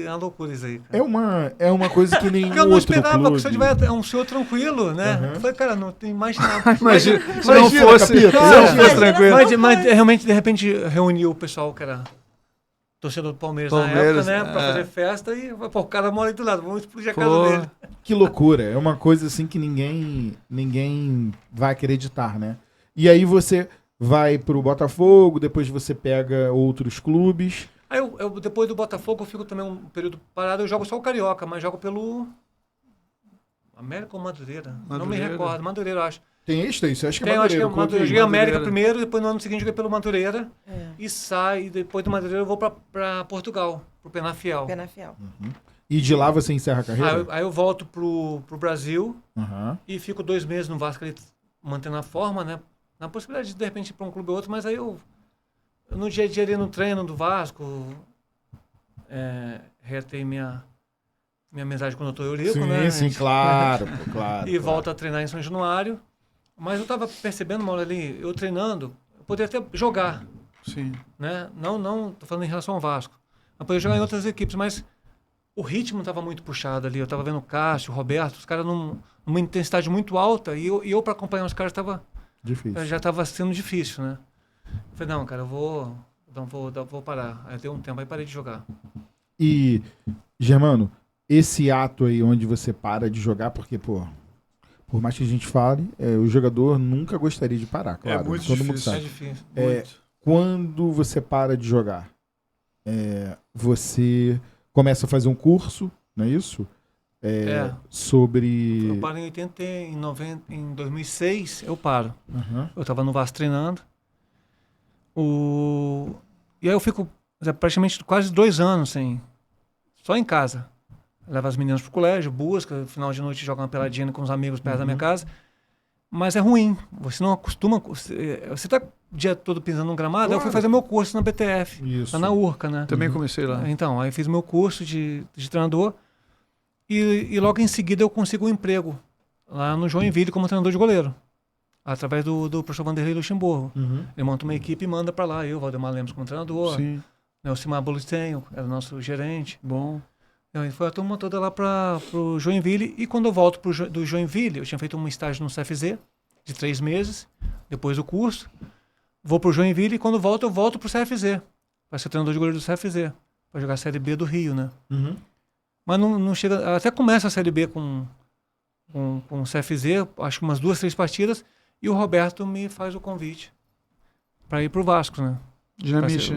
uma loucura isso aí, cara. É uma coisa que nenhum Porque eu não outro esperava, clube... porque se eu tiver um senhor tranquilo, né? Uhum. Eu falei, cara, não tem mais nada. Imagina, se não Imagina, fosse, Capito, se não fosse imagina tranquilo. Mas realmente, de repente, reuniu o pessoal que era torcedor do Palmeiras na Palmeiras, época, né? Pra é. fazer festa e, pô, o cara mora aí do lado, vamos explodir a Pô. casa dele. Que loucura. É uma coisa assim que ninguém vai acreditar, né? E aí você vai pro Botafogo, depois você pega outros clubes. Aí eu, depois do Botafogo, eu fico também um período parado, eu jogo só o Carioca, mas jogo pelo América ou Madureira? Não me Madureira. recordo, Madureira, eu acho. Tem isso? Acho que é Eu acho que Madureira. é eu coloquei. Madureira. Eu joguei América Madureira. primeiro, depois no ano seguinte joguei pelo Madureira É, e saio, e depois do Madureira eu vou pra Portugal, pro Penafiel. pé na fiel. E de lá você encerra a carreira? Aí eu volto pro Brasil Aham. e fico 2 meses no Vasco ali, mantendo a forma, né? Na possibilidade de repente ir pra um clube ou outro, mas aí eu no dia a dia ali no treino do Vasco, reatei minha amizade com o Dr. Eurico, Sim, né? sim, claro, pô, claro. E volto a treinar em São Januário. Mas eu tava percebendo, Mauro, ali, eu treinando, eu poderia até jogar, Sim. né? Não, tô falando em relação ao Vasco. Eu poderia jogar em outras equipes, mas o ritmo estava muito puxado ali. Eu estava vendo o Cássio, o Roberto, os caras numa intensidade muito alta e eu para acompanhar os caras Difícil. já estava sendo difícil, né? Eu falei, não, cara, eu vou parar. Aí deu um tempo, aí parei de jogar. E, Germano, esse ato aí onde você para de jogar, porque, pô, por mais que a gente fale, o jogador nunca gostaria de parar, claro. muito todo mundo difícil. É sabe. difícil. Quando você para de jogar, você começa a fazer um curso, não é isso? Sobre... Eu paro em 80, em 2006, eu paro. Aham. Eu estava no Vasco treinando. E aí eu fico praticamente quase 2 anos só em casa. Levo as meninas pro colégio, busca, no final de noite joga uma peladinha com os amigos perto da minha casa. Mas é ruim, você não acostuma. Você tá o dia todo pisando num gramado. Aí eu fui Claro. fazer meu curso na BTF, Isso. lá na URCA, né? Também comecei lá. Então, aí fiz meu curso de treinador e logo em seguida eu consigo um emprego lá no Joinville como treinador de goleiro, através do professor Vanderlei Luxemburgo. Uhum. Ele monta uma equipe e manda para lá. Eu, Valdemar Lemos como treinador, Sim. né, o Simar Bolustenho, era o nosso gerente. Bom. Aí foi a turma toda lá para o Joinville. E quando eu volto do Joinville, eu tinha feito um estágio no CFZ de 3 meses, depois do curso. Vou para o Joinville e quando volto, eu volto para o CFZ, para ser treinador de goleiro do CFZ, para jogar a Série B do Rio, né? Uhum. Mas não chega... Até começa a Série B com o CFZ, acho que umas 2, 3 partidas, e o Roberto me faz o convite para ir para o Vasco, né? Dinamite.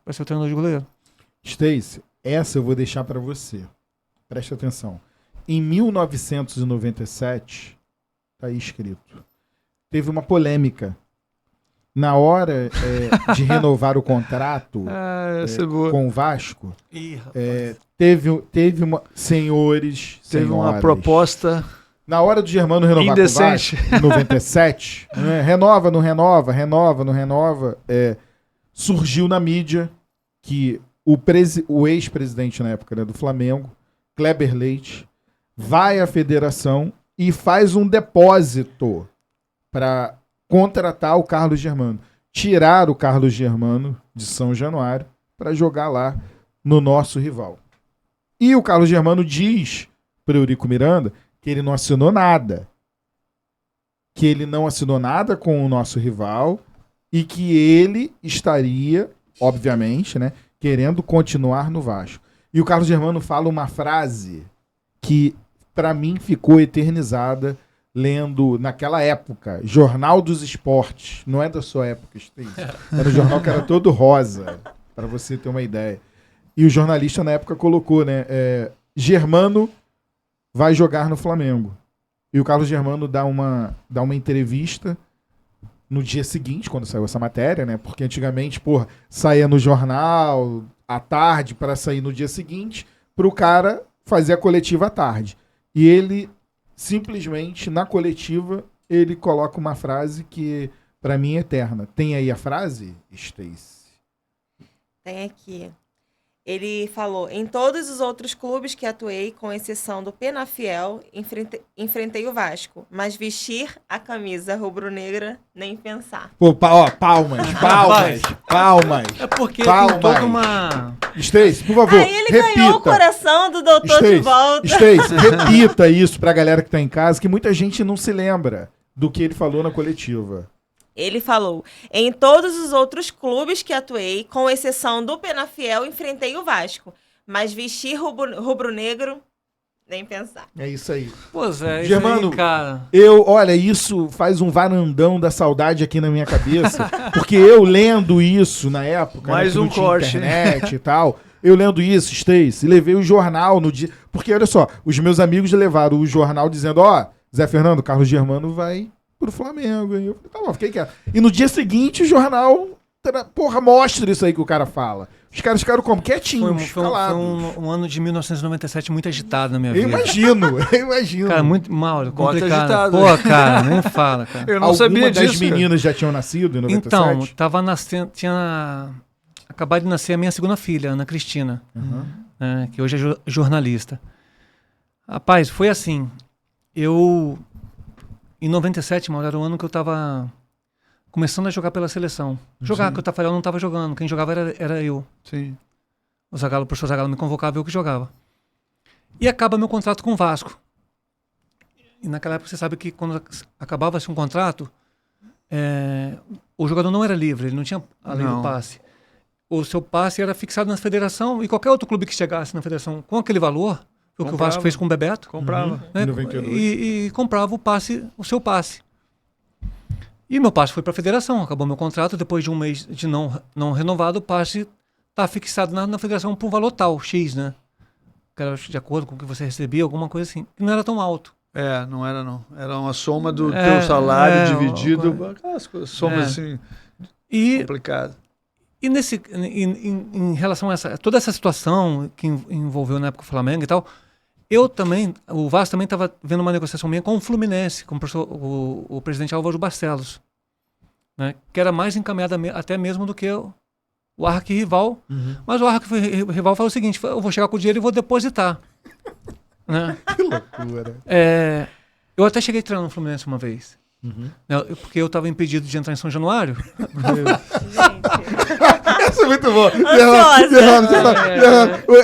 Para ser o treinador de goleiro. Stacy, essa eu vou deixar pra você. Preste atenção. Em 1997, tá aí escrito, teve uma polêmica. Na hora de renovar o contrato Essa é boa. com o Vasco, Ih, rapaz. teve uma... Senhores, Teve uma senhoras, proposta. Na hora do Germano renovar Indecente. com o Vasco, em 97, né, renova, não renova, renova, não renova, surgiu na mídia que o ex-presidente na época, né, do Flamengo, Kleber Leite, vai à federação e faz um depósito para contratar o Carlos Germano. Tirar o Carlos Germano de São Januário para jogar lá no nosso rival. E o Carlos Germano diz para o Eurico Miranda que ele não assinou nada. Que ele não assinou nada com o nosso rival e que ele estaria, obviamente, né, querendo continuar no Vasco. E o Carlos Germano fala uma frase que, para mim, ficou eternizada lendo, naquela época, Jornal dos Esportes. Não é da sua época, Stacy. Era um jornal que era todo rosa, para você ter uma ideia. E o jornalista, na época, colocou, né, Germano vai jogar no Flamengo. E o Carlos Germano dá uma entrevista no dia seguinte, quando saiu essa matéria, né? Porque antigamente, porra, saía no jornal à tarde para sair no dia seguinte, para o cara fazer a coletiva à tarde. E ele, simplesmente, na coletiva, ele coloca uma frase que, para mim, é eterna. Tem aí a frase, Stacy? Tem aqui. Ele falou: em todos os outros clubes que atuei, com exceção do Penafiel, enfrentei o Vasco. Mas vestir a camisa rubro-negra, nem pensar. Pô, palmas. É porque palmas. tem toda uma... Stacy, por favor, Aí ele ganhou o coração do doutor de volta. Stacy, repita isso pra galera que tá em casa, que muita gente não se lembra do que ele falou na coletiva. Ele falou: em todos os outros clubes que atuei, com exceção do Penafiel, enfrentei o Vasco. Mas vestir rubro-negro, nem pensar. É isso aí. Pois é, Germano, isso aí, cara. Olha, isso faz um varandão da saudade aqui na minha cabeça, porque eu lendo isso na época, mais né, um corte, internet e tal, eu lendo isso, Stacy, levei o jornal no dia, porque olha só, os meus amigos levaram o jornal dizendo, Zé Fernando, Carlos Germano vai pro Flamengo. E eu falei, tá bom, fiquei quieto. E no dia seguinte o jornal, porra, mostra isso aí que o cara fala. Os caras ficaram como? Quietinhos, calados. Foi um ano de 1997 muito agitado na minha Eu vida. imagino. Cara, muito mal, complicado. agitado. Pô, cara, nem fala, cara. Eu não sabia disso. Das meninas já tinham nascido em 97? Então, tava nascendo, tinha acabado de nascer a minha segunda filha, Ana Cristina, que hoje é jornalista. Rapaz, foi assim, em 97, Mauro, era o ano que eu tava começando a jogar pela seleção. Jogar, que o Tafarel não tava jogando. Quem jogava era eu. Sim. O professor Zagallo me convocava, eu que jogava. E acaba meu contrato com o Vasco. E naquela época você sabe que quando acabava-se um contrato, o jogador não era livre, ele não tinha a lei do passe. O seu passe era fixado na federação e qualquer outro clube que chegasse na federação com aquele valor, o que o Vasco fez com o Bebeto. Comprava. Né? 92. E comprava o seu passe. E meu passe foi para a federação, acabou meu contrato, depois de um mês de não renovado, o passe está fixado na federação por um valor tal, X, né? Que era de acordo com o que você recebia, alguma coisa assim, que não era tão alto. Não era não. Era uma soma do teu salário dividido, aquelas coisas, somas assim, complicadas. E em relação a toda essa situação que envolveu na época o Flamengo e tal, o Vasco também estava vendo uma negociação minha com o Fluminense, com o presidente Álvaro Barcelos, né, que era mais encaminhada até mesmo do que o arquirrival. Mas o arquirrival falou o seguinte: eu vou chegar com o dinheiro e vou depositar. Né? Que loucura. Eu até cheguei a treinar no Fluminense uma vez. Porque eu estava impedido de entrar em São Januário. Essa é muito boa. O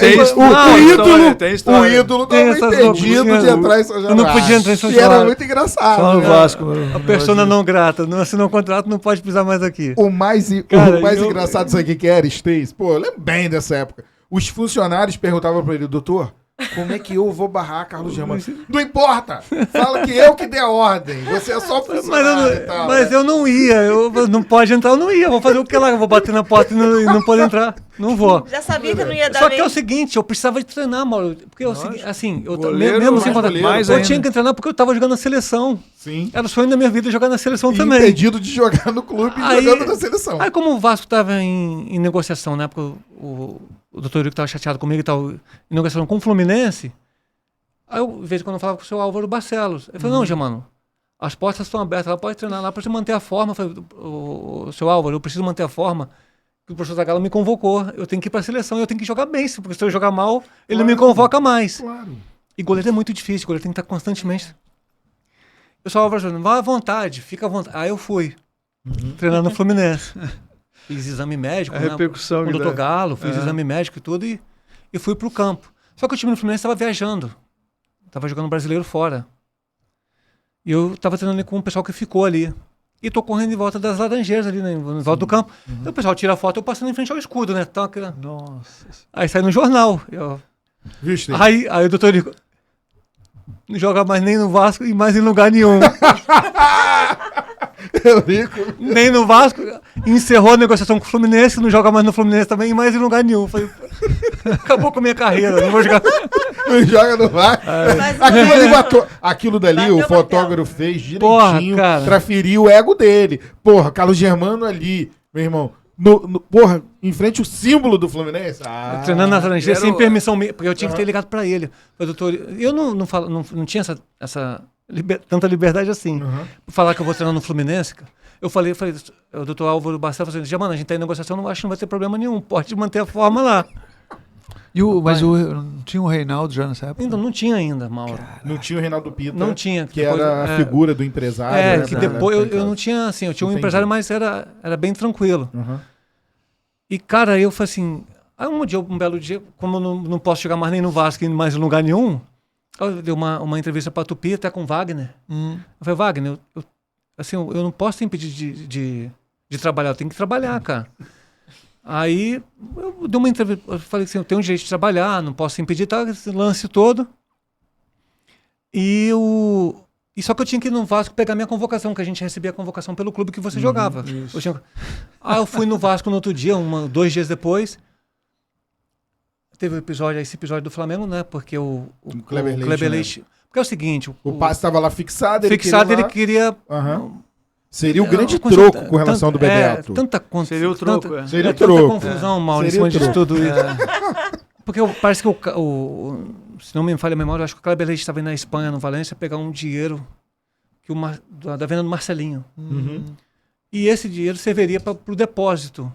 ídolo estava impedido de entrar em São Januário. Eu não podia entrar em São E Januário. era muito engraçado. Só no Vasco. A persona não grata, não assinou um contrato, não pode pisar mais aqui. O mais engraçado disso aqui que era, Stacy, pô, eu lembro bem dessa época. Os funcionários perguntavam para ele, doutor, como é que eu vou barrar Carlos Germano? Não importa! Fala que eu que dei a ordem. Você é só funcionário e tal. Mas eu não ia. Não pode entrar, eu não ia. Vou fazer o que lá? Eu vou bater na porta e não pode entrar. Não vou. Já sabia que não ia dar Só que é o seguinte, eu precisava de treinar, Mauro. Porque assim, goleiro, mesmo sem contrato, mais eu ainda. tinha que treinar porque eu tava jogando na seleção. Sim. Era o sonho da minha vida jogar na seleção E também. impedido de jogar no clube e jogando na seleção. Aí como o Vasco tava em negociação, né? Porque o doutor Eurico tava chateado comigo e tal, em negociação com o Fluminense, Aí eu, de vez em quando, eu falava com o seu Álvaro Barcelos. Ele falou, não, Germano, as portas estão abertas, ela pode treinar lá para você manter a forma. Eu falei, o seu Álvaro, eu preciso manter a forma, que o professor Zagallo me convocou. Eu tenho que ir para a seleção, eu tenho que jogar bem, porque se eu jogar mal, ele não me convoca mais. Claro. E goleiro é muito difícil, goleiro tem que estar constantemente. Eu só Álvaro, vai à vontade, fica à vontade. Aí eu fui, treinar no Fluminense. Fiz exame médico, A repercussão com o que doutor dá. Galo, fiz exame médico e tudo, e fui pro campo. Só que o time do Fluminense estava viajando, estava jogando brasileiro fora. E eu estava treinando com o pessoal que ficou ali. E tô correndo em volta das Laranjeiras ali, né, em volta do campo. Então o pessoal tira a foto, eu passando em frente ao escudo, né? Então, Nossa. aí sai no jornal. Viu, Steve? Aí o doutor Nico, não joga mais nem no Vasco e mais em lugar nenhum. Eurico. Nem no Vasco. Encerrou a negociação com o Fluminense, não joga mais no Fluminense também e mais em lugar nenhum. Falei, acabou com a minha carreira, não vou jogar. Não joga no VAR. Mas Aquilo, ali aquilo dali Bateu, o bateu. fotógrafo fez direitinho Porra, cara. pra ferir o ego dele. Porra, Carlos Germano ali, meu irmão. Porra, em frente o símbolo do Fluminense. Treinando na Laranjeira sem Quero- permissão minha, porque eu tinha que ter ligado pra ele. Falei, doutor, eu não tinha tanta liberdade assim. Uhum. Pra falar que eu vou treinar no Fluminense, cara. Eu falei, o doutor Álvaro Barcelos falou assim, Germano, a gente tá em negociação, não acho que não vai ter problema nenhum, pode manter a forma lá. Mas não tinha o Reinaldo já nessa época? Ainda não tinha ainda, Mauro. Não tinha o Reinaldo Pita. Não tinha. Que era a figura do empresário. né, Que na depois época, eu não tinha, assim, eu tinha um Entendi. empresário, mas era bem tranquilo. Uhum. E, cara, eu falei assim, aí um belo dia, como eu não posso chegar mais nem no Vasco, nem mais em lugar nenhum, eu dei uma entrevista pra Tupi, até com o Wagner. Eu falei, Wagner, eu não posso te impedir de trabalhar, eu tenho que trabalhar, cara. Aí eu dei uma entrevista, eu falei assim, eu tenho um jeito de trabalhar, não posso impedir, tá, esse lance todo. E só que eu tinha que ir no Vasco pegar minha convocação, que a gente recebia a convocação pelo clube que você jogava. Aí eu fui no Vasco no outro dia, 2 dias depois. Teve esse episódio do Flamengo, né? Porque o Kleber Leite, Porque é o seguinte... O passe estava lá fixado. ele queria... Aham. Seria o grande com troco certeza, com relação do Bebeto. Seria o troco, é. Seria o tanta troco. confusão, Mauro, em Seria cima o disso troco. tudo isso. Porque parece que se não me falha a memória, eu acho que o Kleber Leite estava indo na Espanha, no Valência, pegar um dinheiro da venda do Marcelinho. Uhum. E esse dinheiro serviria para o depósito.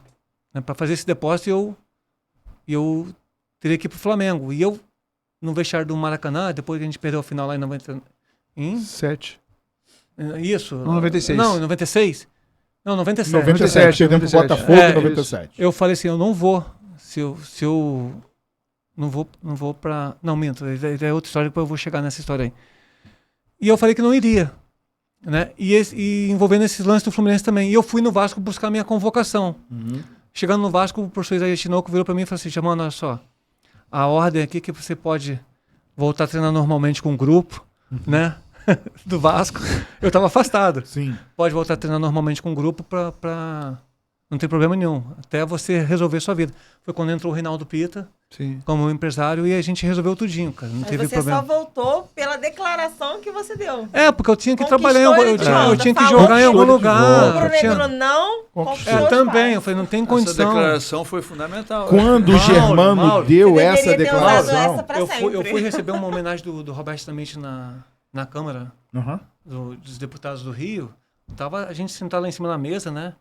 Né? Para fazer esse depósito, eu teria que ir para o Flamengo. E eu, no vestiário do Maracanã, depois que a gente perdeu a final lá em 90... 7. Isso. Não, 96. Não, em 96. Não, 97. 97, chegando pro 97. Botafogo É, em 97. Eu falei assim, eu não vou. Se eu não vou pra... Não, minto. É outra história, depois eu vou chegar nessa história aí. E eu falei que não iria. Né? E envolvendo esses lances do Fluminense também. E eu fui no Vasco buscar minha convocação. Uhum. Chegando no Vasco, o professor Isaías Tinoco virou pra mim e falou assim, Germano, olha só, a ordem aqui é que você pode voltar a treinar normalmente com o grupo, né? Do Vasco. Eu estava afastado. Sim. Pode voltar a treinar normalmente com o grupo pra... Não tem problema nenhum. Até você resolver sua vida. Foi quando entrou o Reinaldo Pita, Sim. como empresário, e a gente resolveu tudinho, cara. Não Mas teve você problema. só voltou pela declaração que você deu. Porque eu tinha que Conquistou trabalhar, ele de volta, eu tinha que falou jogar em algum Conquistou ele de lugar. volta. O Rubro Eu tinha- Negro não Conquistou. conquistou os também, pais. eu falei, não tem Essa condição. declaração foi fundamental. Quando o Mauro, Germano Mauro. deu Você essa deveria ter usado declaração... essa pra Eu sempre. fui receber uma homenagem do Roberto Dinamite na Câmara Uhum. dos Deputados do Rio. Tava a gente sentado lá em cima da mesa, né?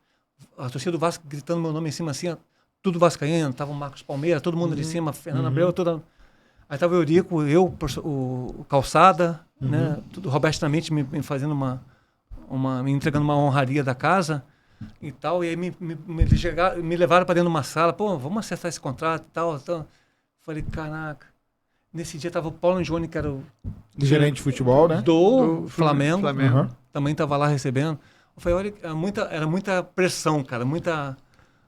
A torcida do Vasco gritando meu nome em cima assim, ó, tudo vascaíno, tava o Marcos Palmeira, todo mundo ali em cima, Fernando Abreu, toda... Aí tava o Eurico, eu, o Calçada, né? Tudo, o Roberto Dinamite me fazendo me entregando uma honraria da casa e tal, e aí me levaram para dentro de uma sala, pô, vamos acertar esse contrato e tal. Falei, caraca. Nesse dia tava o Paulo Angione, que era o Gerente de futebol, né? do Flamengo, Uhum. também estava lá recebendo. Eu falei, olha, era muita pressão, cara, muita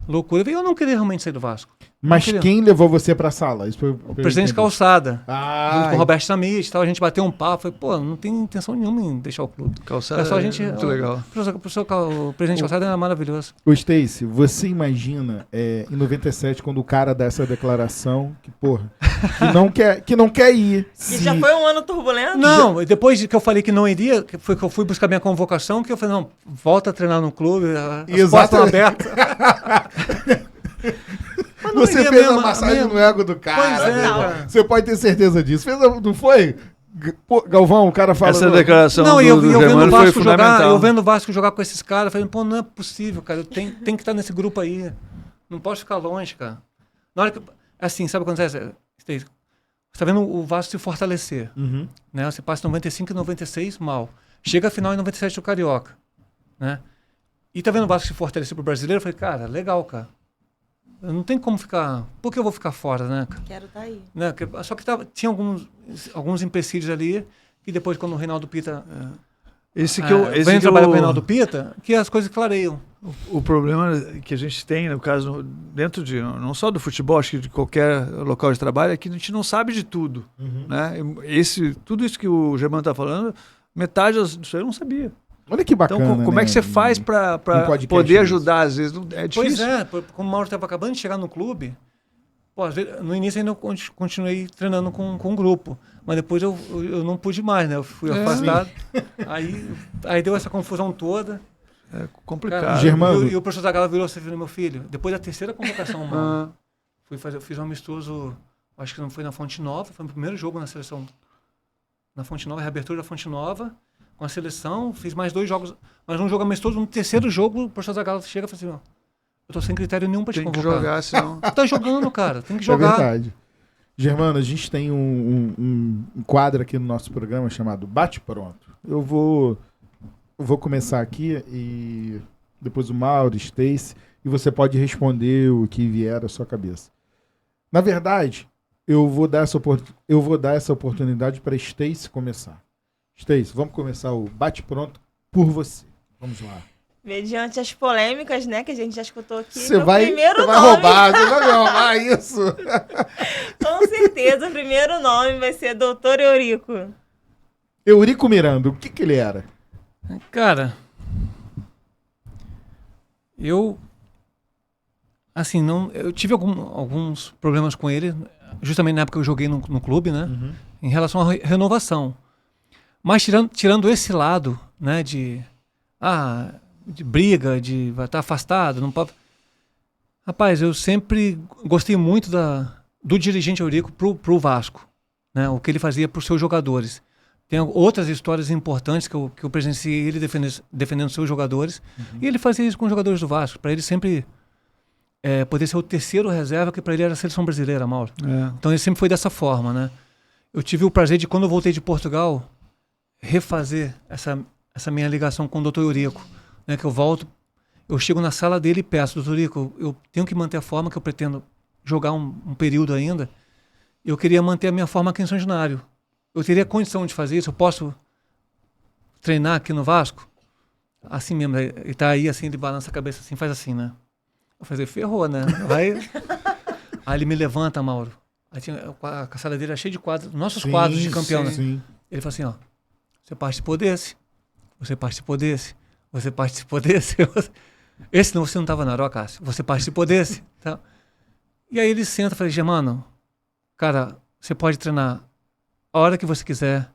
loucura. E eu não queria realmente sair do Vasco. Mas Não queria. quem levou você pra sala? Isso foi, O presidente Calçada, junto Ah, com o Roberto Dinamite e tal, a gente bateu um papo. Falei, pô, não tem intenção nenhuma em deixar o clube. Calçada É só a gente... muito legal. O presidente Calçada era maravilhoso. Ô, Stacy, você imagina em 97, quando o cara dá essa declaração, que porra, que não quer ir. E já foi um ano turbulento? Não, depois que eu falei que não iria, que foi que eu fui buscar minha convocação, que eu falei, não, volta a treinar no clube, as portas estão Exatamente. abertas. Mas não Você iria fez mesmo, a massagem no ego do cara. Pois é, né? cara. Você pode ter certeza disso. Não foi? Pô, Galvão, o cara fala... Essa declaração Não, do eu vendo Germano o foi Vasco jogar, fundamental. eu vendo o Vasco jogar com esses caras, falei, pô, não é possível, cara, tem que estar nesse grupo aí. Não posso ficar longe, cara. Na hora que, assim, sabe o que acontece? Você tá vendo o Vasco se fortalecer, Uhum. né? Você passa em 95 e 96 mal. Chega a final em 97 do Carioca, né? E tá vendo o Vasco se fortalecer pro brasileiro? Eu falei, cara, legal, cara. Eu não tem como ficar... Por que eu vou ficar fora, né, cara? Quero estar aí. Né? Só que tinha alguns empecilhos ali, que depois, quando o Reinaldo Pita Esse vem trabalhar com o Reinaldo Pita, que as coisas clareiam. O problema que a gente tem, no caso, dentro de, não só do futebol, acho que de qualquer local de trabalho, é que a gente não sabe de tudo. Uhum. Né? Tudo isso que o Germano está falando, metade disso eu não sabia. Olha que bacana, Então, como é né? que você faz para podcast poder desse. ajudar? Às vezes é Pois difícil. é, como o Mauro estava acabando de chegar no clube, pô, às vezes, no início ainda eu continuei treinando com um grupo, mas depois eu não pude mais, né? Eu fui afastado. Aí deu essa confusão toda. É complicado. Cara, Germano. E o professor Zagallo virou assim, meu filho, depois da terceira convocação, mano, eu fiz um amistoso, acho que não foi na Fonte Nova, foi o meu primeiro jogo na seleção, na Fonte Nova, reabertura da Fonte Nova, com a seleção, fiz mais 2 jogos, mas um jogo amistoso, no terceiro jogo, o professor Zagallo chega e fala assim, ó, eu tô sem critério nenhum pra te Tem que convocar. jogar, senão... Tá jogando, cara, tem que É jogar. verdade. Germano, a gente tem um quadro aqui no nosso programa chamado Bate Pronto. Eu vou começar aqui e depois o Mauro, Stacy, e você pode responder o que vier à sua cabeça. Na verdade, eu vou dar essa oportunidade para Stacy começar. Stacy, vamos começar o Bate Pronto por você. Vamos lá. Mediante as polêmicas, né, que a gente já escutou aqui. Você meu vai primeiro nome, roubar, você vai me roubar isso. com certeza, o primeiro nome vai ser Doutor Eurico. Eurico Miranda, o que ele era? Cara, eu tive alguns problemas com ele, justamente na época que eu joguei no clube, né? Uhum. Em relação à renovação. Mas tirando esse lado, né, de briga, de vai estar afastado, não pode... Rapaz, eu sempre gostei muito do dirigente Eurico pro Vasco, né? O que ele fazia para os seus jogadores. Tem outras histórias importantes que eu presenciei ele defendendo seus jogadores. Uhum. E ele fazia isso com os jogadores do Vasco, para ele sempre poder ser o terceiro reserva, que para ele era a seleção brasileira, Mauro. É. Então ele sempre foi dessa forma, né? Eu tive o prazer de, quando eu voltei de Portugal, refazer essa minha ligação com o Dr. Eurico, né? Que eu chego na sala dele e peço, Dr. Eurico, eu tenho que manter a forma, que eu pretendo jogar um período ainda. Eu queria manter a minha forma aqui em São Januário. Eu teria condição de fazer isso? Eu posso treinar aqui no Vasco? Assim mesmo, ele tá aí assim, ele balança a cabeça assim, faz assim, né? Eu falei, ferrou, né? Aí ele me levanta, Mauro. Aí a sala dele era cheia de quadros, nossos quadros de campeão, né? Sim. Ele falou assim, ó, você participou desse, você participou desse, você participou desse. Esse não, você não estava na hora, Cássio. Você participou desse. Tá? E aí ele senta e fala, Germano, cara, você pode treinar a hora que você quiser,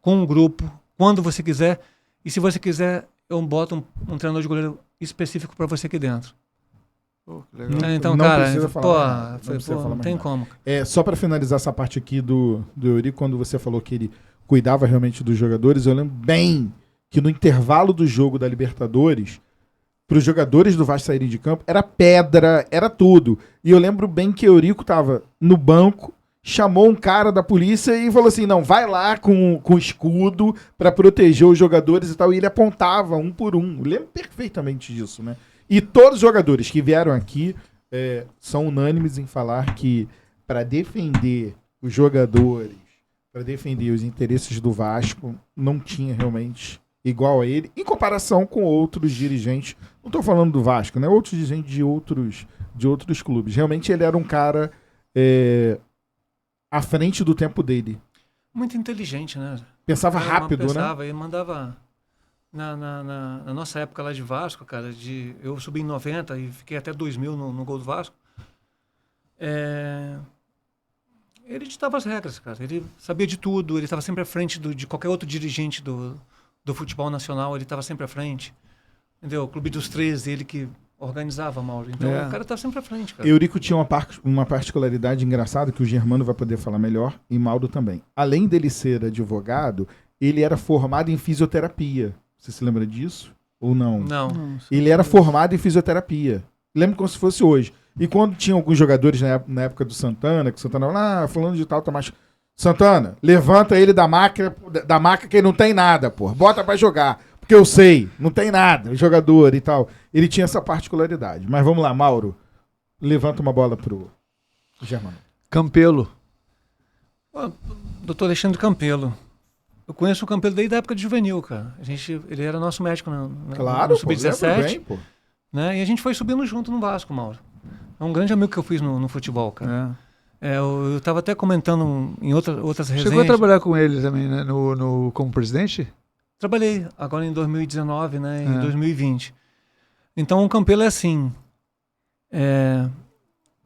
com um grupo, quando você quiser. E se você quiser, eu boto um treinador de goleiro específico para você aqui dentro. Pô, que legal. Então, não cara, precisa falar mais nada, não falei, precisa falar não mais tem nada. como. Só para finalizar essa parte aqui do Eurico, quando você falou que ele cuidava realmente dos jogadores, eu lembro bem que no intervalo do jogo da Libertadores, para os jogadores do Vasco saírem de campo, era pedra, era tudo. E eu lembro bem que Eurico tava no banco, chamou um cara da polícia e falou assim, não, vai lá com escudo para proteger os jogadores e tal. E ele apontava um por um. Eu lembro perfeitamente disso, né? E todos os jogadores que vieram aqui são unânimes em falar que para defender os jogadores, para defender os interesses do Vasco, não tinha realmente igual a ele, em comparação com outros dirigentes. Não estou falando do Vasco, né? Outros dirigentes de outros clubes. Realmente ele era um cara à frente do tempo dele. Muito inteligente, né? Pensava rápido, pensava, ele mandava... Na nossa época lá de Vasco, cara, eu subi em 90 e fiquei até 2000 no gol do Vasco. Ele ditava as regras, cara. Ele sabia de tudo, ele estava sempre à frente de qualquer outro dirigente do futebol nacional, ele estava sempre à frente. Entendeu? O Clube dos 13, ele que organizava, Mauro. Então o cara tá sempre à frente, cara. Eurico tinha uma particularidade engraçada que o Germano vai poder falar melhor e Mauro também. Além dele ser advogado, ele era formado em fisioterapia. Você se lembra disso? Ou não? Não. Ele era formado em fisioterapia. Lembro como se fosse hoje. E quando tinha alguns jogadores na época do Santana, que o Santana falava, fulano de tal, Tomás... Santana, levanta ele da maca que ele não tem nada, pô. Bota pra jogar. Porque eu sei, não tem nada, jogador e tal. Ele tinha essa particularidade. Mas vamos lá, Mauro. Levanta uma bola pro Germano. Campelo. Doutor Alexandre Campelo. Eu conheço o Campelo desde a época de juvenil, cara. Ele era nosso médico Claro, no Sub-17. Pô. Né? E a gente foi subindo junto no Vasco, Mauro. É um grande amigo que eu fiz no futebol, cara. Eu estava até comentando em outras resenhas. Chegou a trabalhar com ele também, né? Como presidente? Trabalhei agora em 2019, né? Em 2020. Então o Campelo é assim.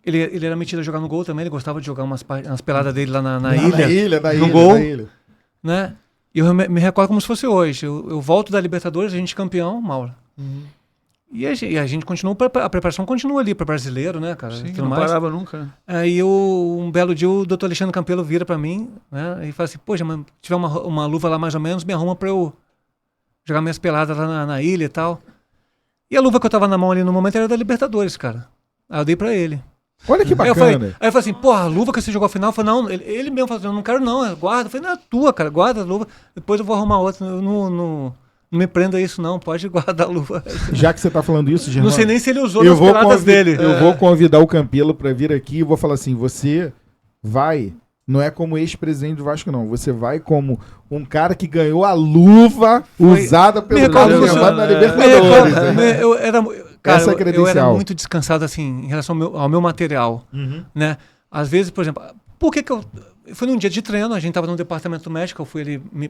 Ele era metido a jogar no gol também. Ele gostava de jogar umas peladas dele lá na ilha. No gol. Né? E eu me recordo como se fosse hoje. Eu volto da Libertadores, a gente campeão, Mauro. E a gente continua, a preparação continua ali para brasileiro, né, cara? Sim, não parava nunca, né? Aí um belo dia o doutor Alexandre Campelo vira para mim, né? E fala assim, poxa, mas se tiver uma luva lá mais ou menos, me arruma para eu jogar minhas peladas lá na ilha e tal. E a luva que eu tava na mão ali no momento era da Libertadores, cara. Aí eu dei para ele. Olha que bacana. Aí eu falei assim, porra, a luva que você jogou a final, eu falei, não, ele mesmo falou assim, eu não quero não, guarda. Eu falei, não é tua, cara, guarda a luva, depois eu vou arrumar outra, não me prenda isso não, pode guardar a luva. Já que você tá falando isso, Germano... Não sei nem se ele usou nas peladas dele. Eu vou convidar o Campelo pra vir aqui e vou falar assim, você vai, não é como ex-presidente do Vasco não, você vai como um cara que ganhou a luva usada pelo Germano na Libertadores. Cara, eu era muito descansado assim, em relação ao meu material, né? Às vezes, por exemplo, por que eu... Foi num dia de treino, a gente tava no departamento médico,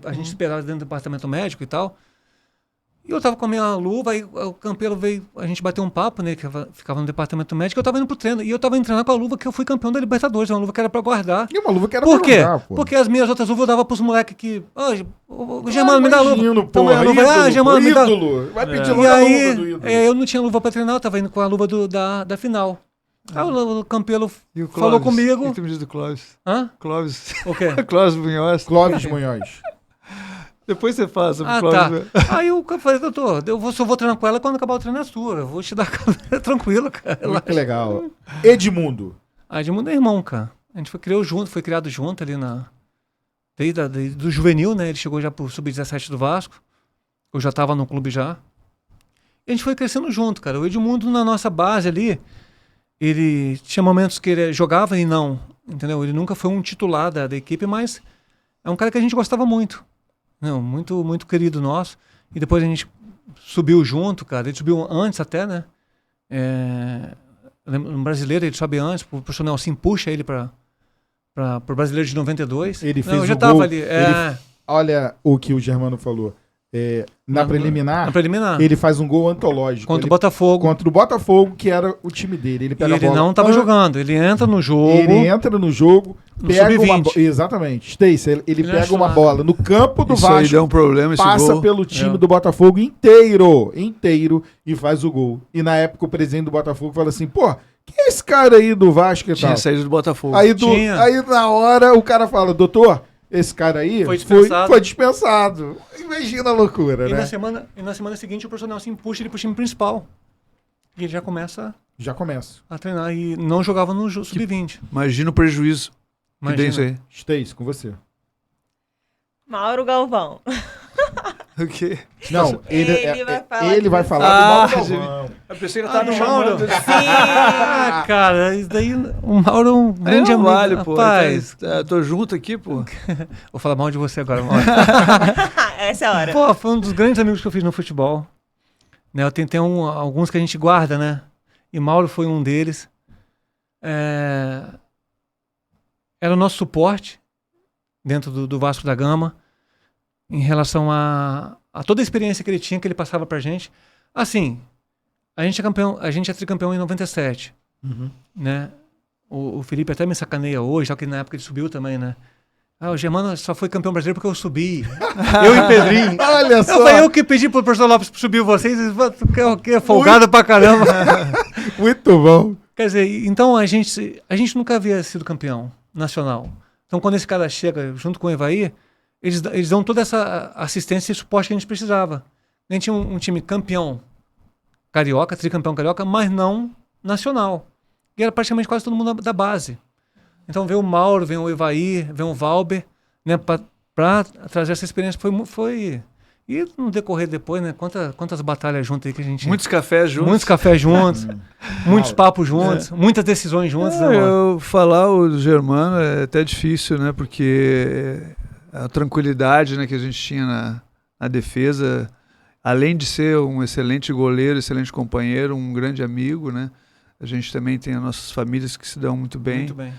a gente esperava dentro do departamento médico e tal. E eu tava com a minha luva, aí o Campelo veio, a gente bateu um papo, né, que ficava no departamento médico, eu tava indo pro treino, e eu tava entrando com a luva que eu fui campeão da Libertadores, uma luva que era pra guardar. E uma luva que era pra guardar, pô. Porque as minhas outras luvas eu dava pros moleques que, o Germano me dá a luva. Germano me dá. Vai pedir logo a luva do ídolo. Eu não tinha luva pra treinar, eu tava indo com a luva da final. Aí o Campelo falou comigo. O que tu me diz do Clóvis? Hã? Clóvis. O quê? Clóvis Munhoz. Clóvis Munhoz. Depois você fala sobre o Clóvis. Tá. Aí eu falei, doutor, só vou treinar com ela quando acabar o treino é sua. Eu vou te dar tranquilo, cara. Muito legal. Edmundo. Edmundo é irmão, cara. A gente foi criado junto ali desde do juvenil, né? Ele chegou já pro Sub-17 do Vasco. Eu já tava no clube já. E a gente foi crescendo junto, cara. O Edmundo na nossa base ali, ele tinha momentos que ele jogava e não, entendeu? Ele nunca foi um titular da equipe, mas é um cara que a gente gostava muito. Não, muito, muito querido nosso. E depois a gente subiu junto, cara. Ele subiu antes até, né? No brasileiro ele sobe antes, o professor Nelson puxa ele para o brasileiro de 92. Ele fez eu já o tava gol. ali. Olha o que o Germano falou. Na preliminar, ele faz um gol antológico. Contra o Botafogo. Contra o Botafogo, que era o time dele. Ele pega a bola. Não estava jogando, ele entra no jogo. Pega uma bola. Exatamente. Stacy, ele pega uma bola no campo do Vasco. Aí deu um problema, passa pelo time do Botafogo inteiro, e faz o gol. E na época o presidente do Botafogo fala assim, pô, quem é esse cara aí do Vasco e tal? Tinha saído do Botafogo. Aí na hora o cara fala, doutor, esse cara aí foi dispensado. Imagina a loucura, né? E na semana seguinte o professor Nelson puxa ele pro time principal. E ele já começa a treinar. E não jogava no Sub-20. Imagina o prejuízo. Imagina. Isso aí. Stacy, com você. Mauro Galvão. O quê? Não, ele vai falar do Mauro Galvão. Eu pensei que ele tava me Mauro. chamando. Sim. Cara, isso daí, o Mauro é um grande amigo. Vale, pô. Rapaz. Tô junto aqui, pô. Vou falar mal de você agora, Mauro. Essa é a hora. Pô, foi um dos grandes amigos que eu fiz no futebol. Né, eu tenho alguns que a gente guarda, né? E Mauro foi um deles. Era o nosso suporte dentro do Vasco da Gama em relação a toda a experiência que ele tinha, que ele passava pra gente. Assim, a gente é tricampeão em 97, né? O Felipe até me sacaneia hoje, só que na época ele subiu também, né? O Germano só foi campeão brasileiro porque eu subi. Eu e Pedrinho. Olha só. Foi eu que pedi pro professor Lopes subir vocês. Que é folgado pra caramba. Muito bom. Quer dizer, então a gente nunca havia sido campeão nacional. Então quando esse cara chega junto com o Evaí, eles dão toda essa assistência e suporte que a gente precisava. A gente tinha um time campeão carioca, tricampeão carioca, mas não nacional. E era praticamente quase todo mundo da base. Então veio o Mauro, veio o Evaí, veio o Valber, né, para trazer essa experiência. Foi... E no decorrer depois, né, quantas batalhas juntas aí que a gente... Muitos cafés juntos. Muitos cafés juntos, muitos papos juntos, muitas decisões juntos. Né, eu falar o Germano é até difícil, né, porque a tranquilidade, né, que a gente tinha na defesa, além de ser um excelente goleiro, excelente companheiro, um grande amigo, né, a gente também tem as nossas famílias que se dão muito bem. Muito bem.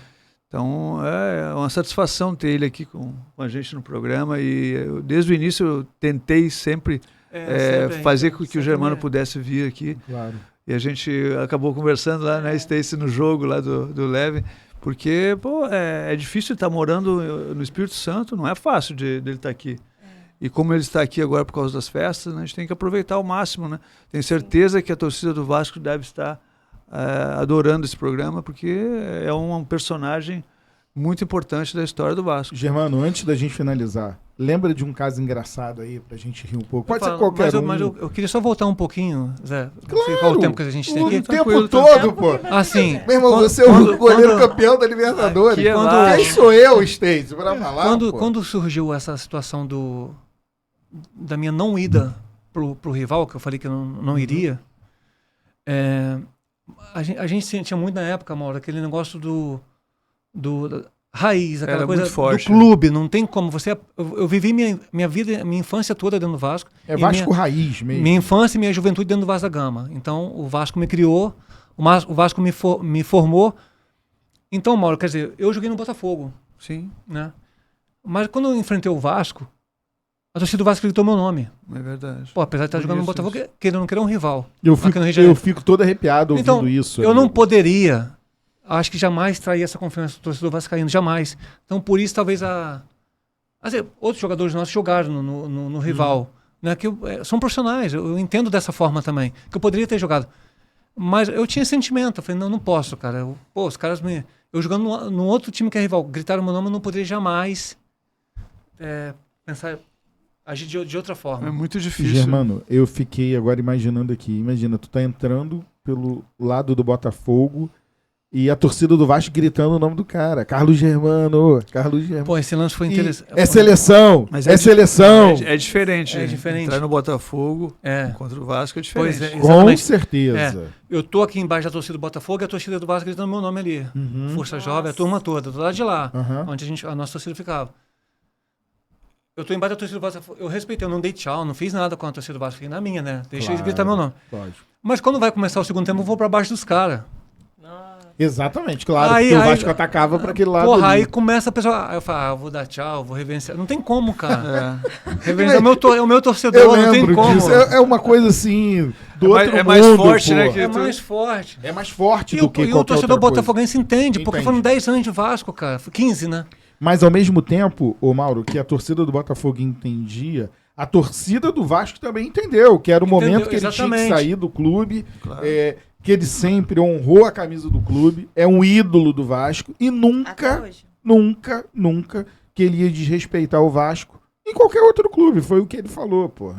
Então, é uma satisfação ter ele aqui com a gente no programa e desde o início eu tentei sempre fazer com que o Germano pudesse vir aqui. Claro. E a gente acabou conversando lá na Stacy no jogo lá do Leve, porque é difícil estar morando no Espírito Santo, não é fácil dele estar aqui. E como ele está aqui agora por causa das festas, né, a gente tem que aproveitar ao máximo, né? Tenho certeza que a torcida do Vasco deve estar adorando esse programa, porque é um personagem muito importante da história do Vasco. Germano, antes da gente finalizar, lembra de um caso engraçado aí pra gente rir um pouco? Pode ser qualquer mas eu queria só voltar um pouquinho, Zé. Claro, não sei qual o tempo que a gente tem aqui. O tempo todo, pô. Assim, Meu irmão, você é o goleiro campeão da Libertadores. Quem sou eu, Stacy, pra falar? Quando surgiu essa situação da minha não ida pro rival, que eu falei que eu não iria, a gente tinha muito na época, Mauro, aquele negócio da raiz, aquela Era coisa muito forte, do clube, não tem como. Eu vivi minha vida, minha infância toda dentro do Vasco. É Vasco raiz mesmo. Minha infância e minha juventude dentro do Vasco da Gama. Então, o Vasco me criou, o Vasco me formou. Então, Mauro, quer dizer, eu joguei no Botafogo. Sim. Né? Mas quando eu enfrentei o Vasco, a torcida do Vasco gritou meu nome. É verdade. Pô, apesar de estar jogando no Botafogo, querendo não querer um rival. Eu fico todo arrepiado ouvindo então, isso. Eu não poderia, acho que jamais trair essa confiança do torcedor vascaíno, jamais. Então, por isso, talvez outros jogadores nossos jogaram no rival. Né, que são profissionais, eu entendo dessa forma também, que eu poderia ter jogado. Mas eu tinha sentimento, eu falei, não posso, cara. Os caras eu jogando no outro time que é rival, gritaram meu nome, eu não poderia jamais pensar... agir de outra forma. É muito difícil. Germano, eu fiquei agora imaginando aqui. Imagina, tu tá entrando pelo lado do Botafogo e a torcida do Vasco gritando o nome do cara. Carlos Germano. Pô, esse lance foi interessante. É seleção. Mas seleção. É diferente. É diferente. Entrar no Botafogo contra o Vasco é diferente. Pois com certeza. Eu tô aqui embaixo da torcida do Botafogo e a torcida do Vasco gritando meu nome ali. Força Jovem, a turma toda, do lado de lá, onde a nossa torcida ficava. Eu tô embaixo da torcida do Vasco, eu respeitei, eu não dei tchau, não fiz nada com a torcida do Vasco, fiquei na minha, né? Deixa eles gritar meu nome. Lógico. Mas quando vai começar o segundo tempo, eu vou pra baixo dos caras. Exatamente, claro, porque o Vasco atacava pra aquele lado. Porra, aí começa a pessoa, eu falo, eu vou dar tchau, vou reverenciar. Não tem como, cara. Reverenciar é o meu torcedor, não tem como. Disso. É uma coisa assim, do outro mundo. É mais forte, né? É mais forte. É mais forte do que qualquer E o torcedor outra botafoguense entende, porque foram 10 anos de Vasco, cara. 15, né? Mas ao mesmo tempo, ô Mauro, que a torcida do Botafogo entendia, a torcida do Vasco também entendeu, que era o momento que ele tinha que sair do clube, claro. Que ele sempre honrou a camisa do clube, é um ídolo do Vasco, e nunca que ele ia desrespeitar o Vasco em qualquer outro clube, foi o que ele falou, pô.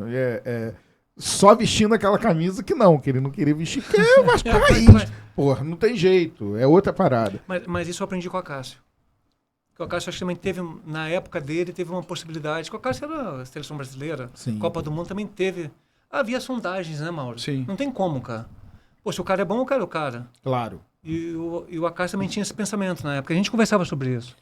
Só vestindo aquela camisa que ele não queria vestir, porque é o Vasco raiz, porra, não tem jeito, é outra parada. Mas isso eu aprendi com a Cássio. O Cássio acho que também teve, na época dele, teve uma possibilidade. O Cássio era a seleção brasileira, Sim. Copa do Mundo também teve. Havia sondagens, né, Mauro? Sim. Não tem como, cara. Pô, se o cara é bom, eu quero o cara. Claro. E o Cássio também tinha esse pensamento na época. A gente conversava sobre isso.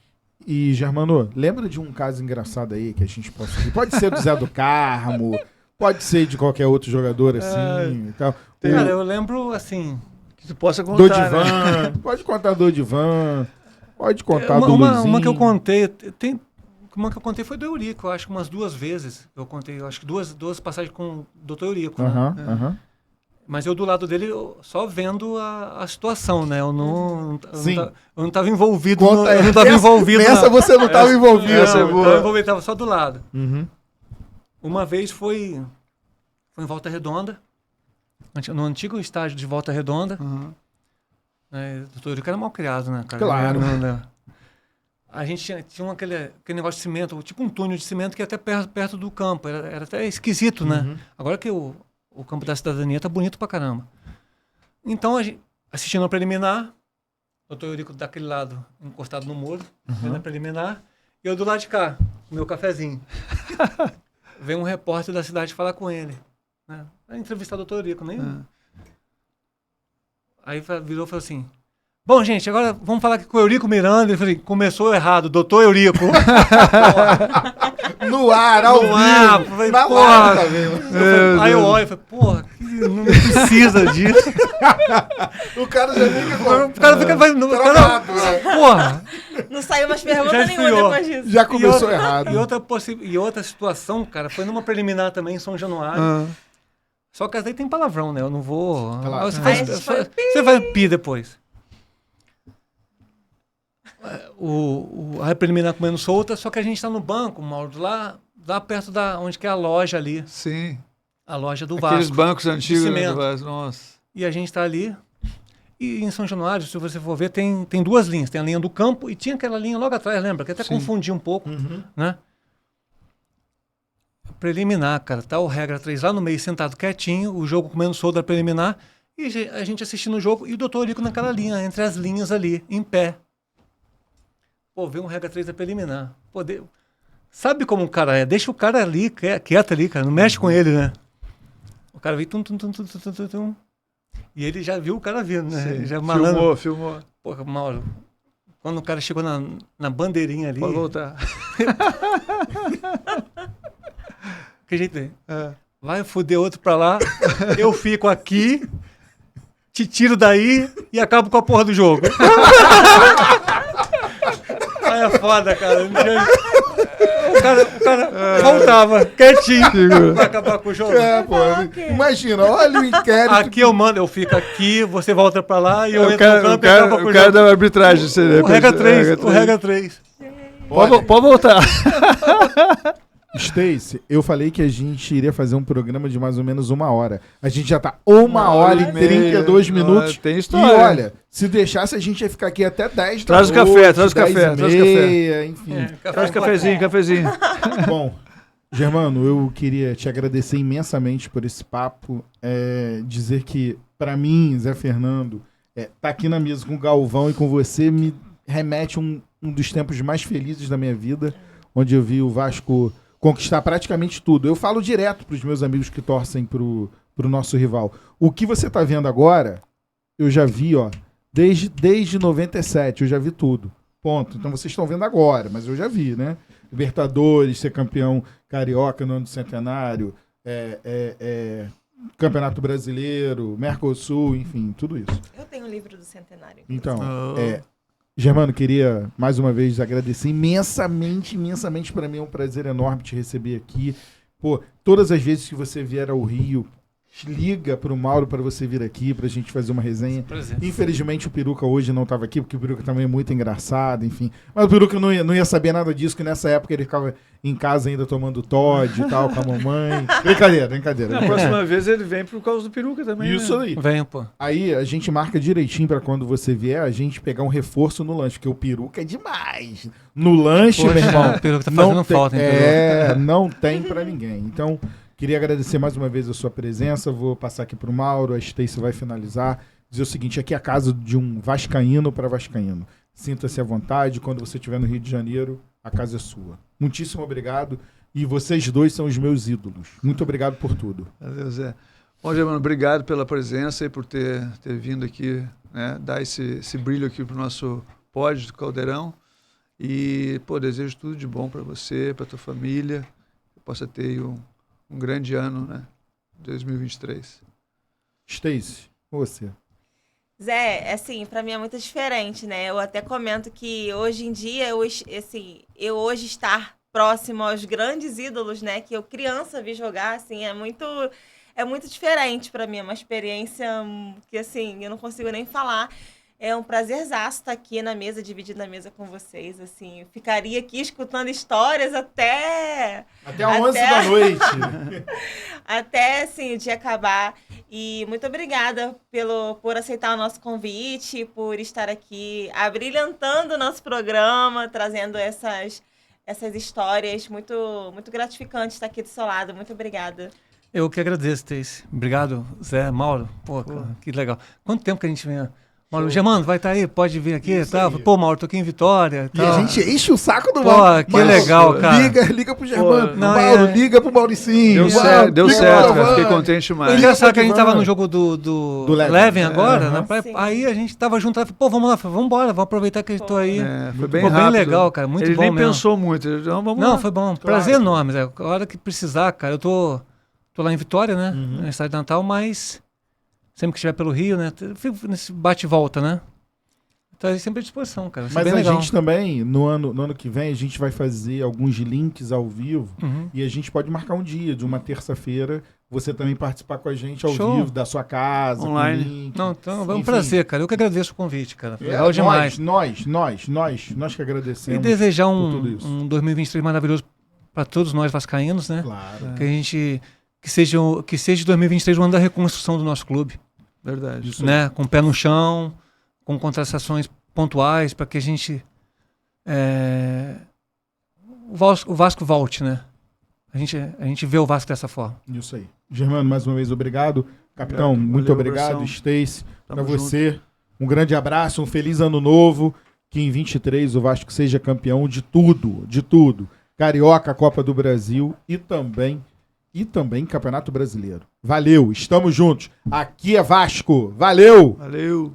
E, Germano, lembra de um caso engraçado aí que a gente possa... Pode ser do Zé do Carmo, pode ser de qualquer outro jogador assim e tal. Cara, eu lembro, assim... Que tu possa contar, Dodivan, né? pode contar Dodivan, pode contar do Luizinho. Uma que eu contei... Uma que eu contei foi do Eurico, eu acho que umas 2 vezes. Eu contei, acho que duas passagens com o Dr. Eurico. Mas eu do lado dele, só vendo a situação, né? Eu não estava envolvido. Conta Eu não estava envolvido. Nessa você não estava envolvido. Essa é Eu boa. estava só do lado. Uhum. Uma vez foi em Volta Redonda, no antigo estádio de Volta Redonda. Uhum. O doutor Eurico era mal criado, né, cara? Claro. A gente tinha aquele negócio de cimento, tipo um túnel de cimento que ia até perto do campo. Era até esquisito, né? Uhum. Agora que o campo da Cidadania tá bonito pra caramba. Então, assistindo a preliminar, o doutor Eurico daquele lado, encostado no muro, vendo a preliminar, e eu do lado de cá, com meu cafezinho. Vem um repórter da cidade falar com ele. Né? Vai entrevistar o doutor Eurico, nem... Aí virou e falou assim: bom, gente, agora vamos falar aqui com o Eurico Miranda. Ele falou assim: começou errado, doutor Eurico. No ar, ao vivo. Falei, Na porra. lata, tá vendo? Aí eu olho e falei: porra, não precisa disso. O cara já fica com... O cara fica... travado, né? Porra. Não saiu mais pergunta Já nenhuma esfriou. depois disso. Já começou errado. E outra situação, cara, foi numa preliminar também em São Januário. Só que daí tem palavrão, né? Eu não vou... Claro. Você faz pi depois. A preliminar comendo solta, só que a gente tá no banco, Mauro, lá perto da onde que é a loja ali. Sim. A loja do Aqueles Vasco. bancos antigos, né, cimento. do Vasco. Nossa. E a gente tá ali. E em São Januário, se você for ver, tem duas linhas. Tem a linha do campo e tinha aquela linha logo atrás, lembra? Que até Sim. confundia um pouco, Uhum. né? Preliminar, cara. Tá o regra 3 lá no meio, sentado quietinho, o jogo comendo solto da preliminar, e a gente assistindo o jogo, e o doutor Eurico naquela linha, entre as linhas ali, em pé. Pô, vê um regra 3 da preliminar. Pô, sabe como o cara é? Deixa o cara ali, quieto ali, cara. Não mexe com ele, né? O cara veio tum. E ele já viu o cara vindo, né? Sim. Ele já malandro. Filmou. Pô, Mauro, quando o cara chegou na bandeirinha ali... Pode voltar. Que jeito é? Vai foder outro pra lá, eu fico aqui, te tiro daí e acabo com a porra do jogo. Aí é foda, cara. O cara voltava quietinho pra acabar com o jogo. Pô. Imagina, olha o inquérito. Aqui eu mando, eu fico aqui, você volta pra lá e eu O entro no campo e acabo com o cara jogo. da arbitragem. O regra 3. Pode voltar. Stacy, eu falei que a gente iria fazer um programa de mais ou menos 1 hora. A gente já tá 1h e 32 minutos. Tem E história. olha, se deixasse, a gente ia ficar aqui até 10 Traz o da café, noite, traz o café, 10 e traz o café. meia, enfim. Traz cafezinho. Bom, Germano, eu queria te agradecer imensamente por esse papo. Dizer que, pra mim, Zé Fernando, tá aqui na mesa com o Galvão e com você me remete um dos tempos mais felizes da minha vida, onde eu vi o Vasco conquistar praticamente tudo. Eu falo direto pros meus amigos que torcem pro nosso rival. O que você tá vendo agora, eu já vi, ó, desde 97, eu já vi tudo. Ponto. Então vocês estão vendo agora, mas eu já vi, né? Libertadores, ser campeão carioca no ano do centenário, Campeonato Brasileiro, Mercosul, enfim, tudo isso. Eu tenho o livro do centenário. Então, Germano, queria mais uma vez agradecer imensamente para mim é um prazer enorme te receber aqui. Pô, todas as vezes que você vier ao Rio, liga pro Mauro para você vir aqui, pra gente fazer uma resenha. Prazer. Infelizmente o Peruca hoje não estava aqui, porque o Peruca também é muito engraçado, enfim. Mas o Peruca não ia saber nada disso, que nessa época ele ficava em casa ainda tomando Todd e tal, com a mamãe. Brincadeira. Na próxima vez ele vem por causa do peruca também. Isso né? aí. Vem, pô. Aí a gente marca direitinho pra quando você vier, a gente pegar um reforço no lanche, porque o Peruca é demais. No lanche, Poxa, meu irmão. o Peruca tá fazendo falta, hein, Peruca? Não tem pra ninguém. Então, queria agradecer mais uma vez a sua presença. Vou passar aqui pro Mauro, a Stacy vai finalizar. Dizer o seguinte, aqui é a casa de um vascaíno para vascaíno. Sinta-se à vontade, quando você estiver no Rio de Janeiro, a casa é sua. Muitíssimo obrigado. E vocês dois são os meus ídolos. Muito obrigado por tudo. Valeu, Zé. Bom, Germano, obrigado pela presença e por ter vindo aqui, né, dar esse brilho aqui pro nosso pódio do Caldeirão. E, pô, desejo tudo de bom para você, para tua família. Que possa ter aí um grande ano, né? 2023. Stacy, você. Zé, assim, pra mim é muito diferente, né? Eu até comento que hoje em dia, eu hoje estar próximo aos grandes ídolos, né? Que eu criança vi jogar, assim, é é muito diferente para mim, é uma experiência que, assim, eu não consigo nem falar. É um prazerzaço estar aqui na mesa, dividindo a mesa com vocês, assim. Eu ficaria aqui escutando histórias até 11 da noite. até, assim, o dia acabar. E muito obrigada por aceitar o nosso convite, por estar aqui abrilhantando o nosso programa, trazendo essas histórias. Muito, muito gratificante estar aqui do seu lado. Muito obrigada. Eu que agradeço, Stacy. Obrigado, Zé, Mauro. Pô, cara, que legal. Quanto tempo que a gente vem... Mauro, Germano, vai estar aí, pode vir aqui e tal. Pô, Mauro, tô aqui em Vitória. E a gente enche o saco do Mauro. Pô, que legal, cara. Liga pro Germano. Mauro, liga pro Mauricinho. Deu certo, cara. Fiquei contente demais. O engraçado que a gente tava no jogo do Leven agora, né? Aí a gente tava junto, pô, vamos lá, vamos embora, vamos aproveitar que eu tô aí. Foi bem rápido. Bem legal, cara, muito Ele bom mesmo. Ele nem pensou muito. Então, vamos lá. Foi bom. Prazer enorme, Zé. A hora que precisar, cara, eu tô lá em Vitória, né? No estado de Natal, mas sempre que estiver pelo Rio, né? Fico nesse bate e volta, né? Então, sempre à disposição, cara. Mas a gente também, no ano que vem, a gente vai fazer alguns links ao vivo e a gente pode marcar um dia, de uma terça-feira, você também participar com a gente ao vivo, da sua casa, online. Com link. Não, então, é um prazer, cara. Eu que agradeço o convite, cara. Legal demais. Nós que agradecemos. E desejar um 2023 maravilhoso para todos nós vascaínos, né? Claro. Que a gente... Que seja 2023 o ano da reconstrução do nosso clube. Verdade. Isso né? Com o pé no chão, com contratações pontuais, para que a gente o Vasco volte, né? A gente vê o Vasco dessa forma. Isso aí. Germano, mais uma vez, obrigado. Capitão, muito obrigado. Stacy, para você, um grande abraço, um feliz ano novo, que em 23 o Vasco seja campeão de tudo. Carioca, Copa do Brasil e também Campeonato Brasileiro. Valeu, estamos juntos. Aqui é Vasco. Valeu! Valeu!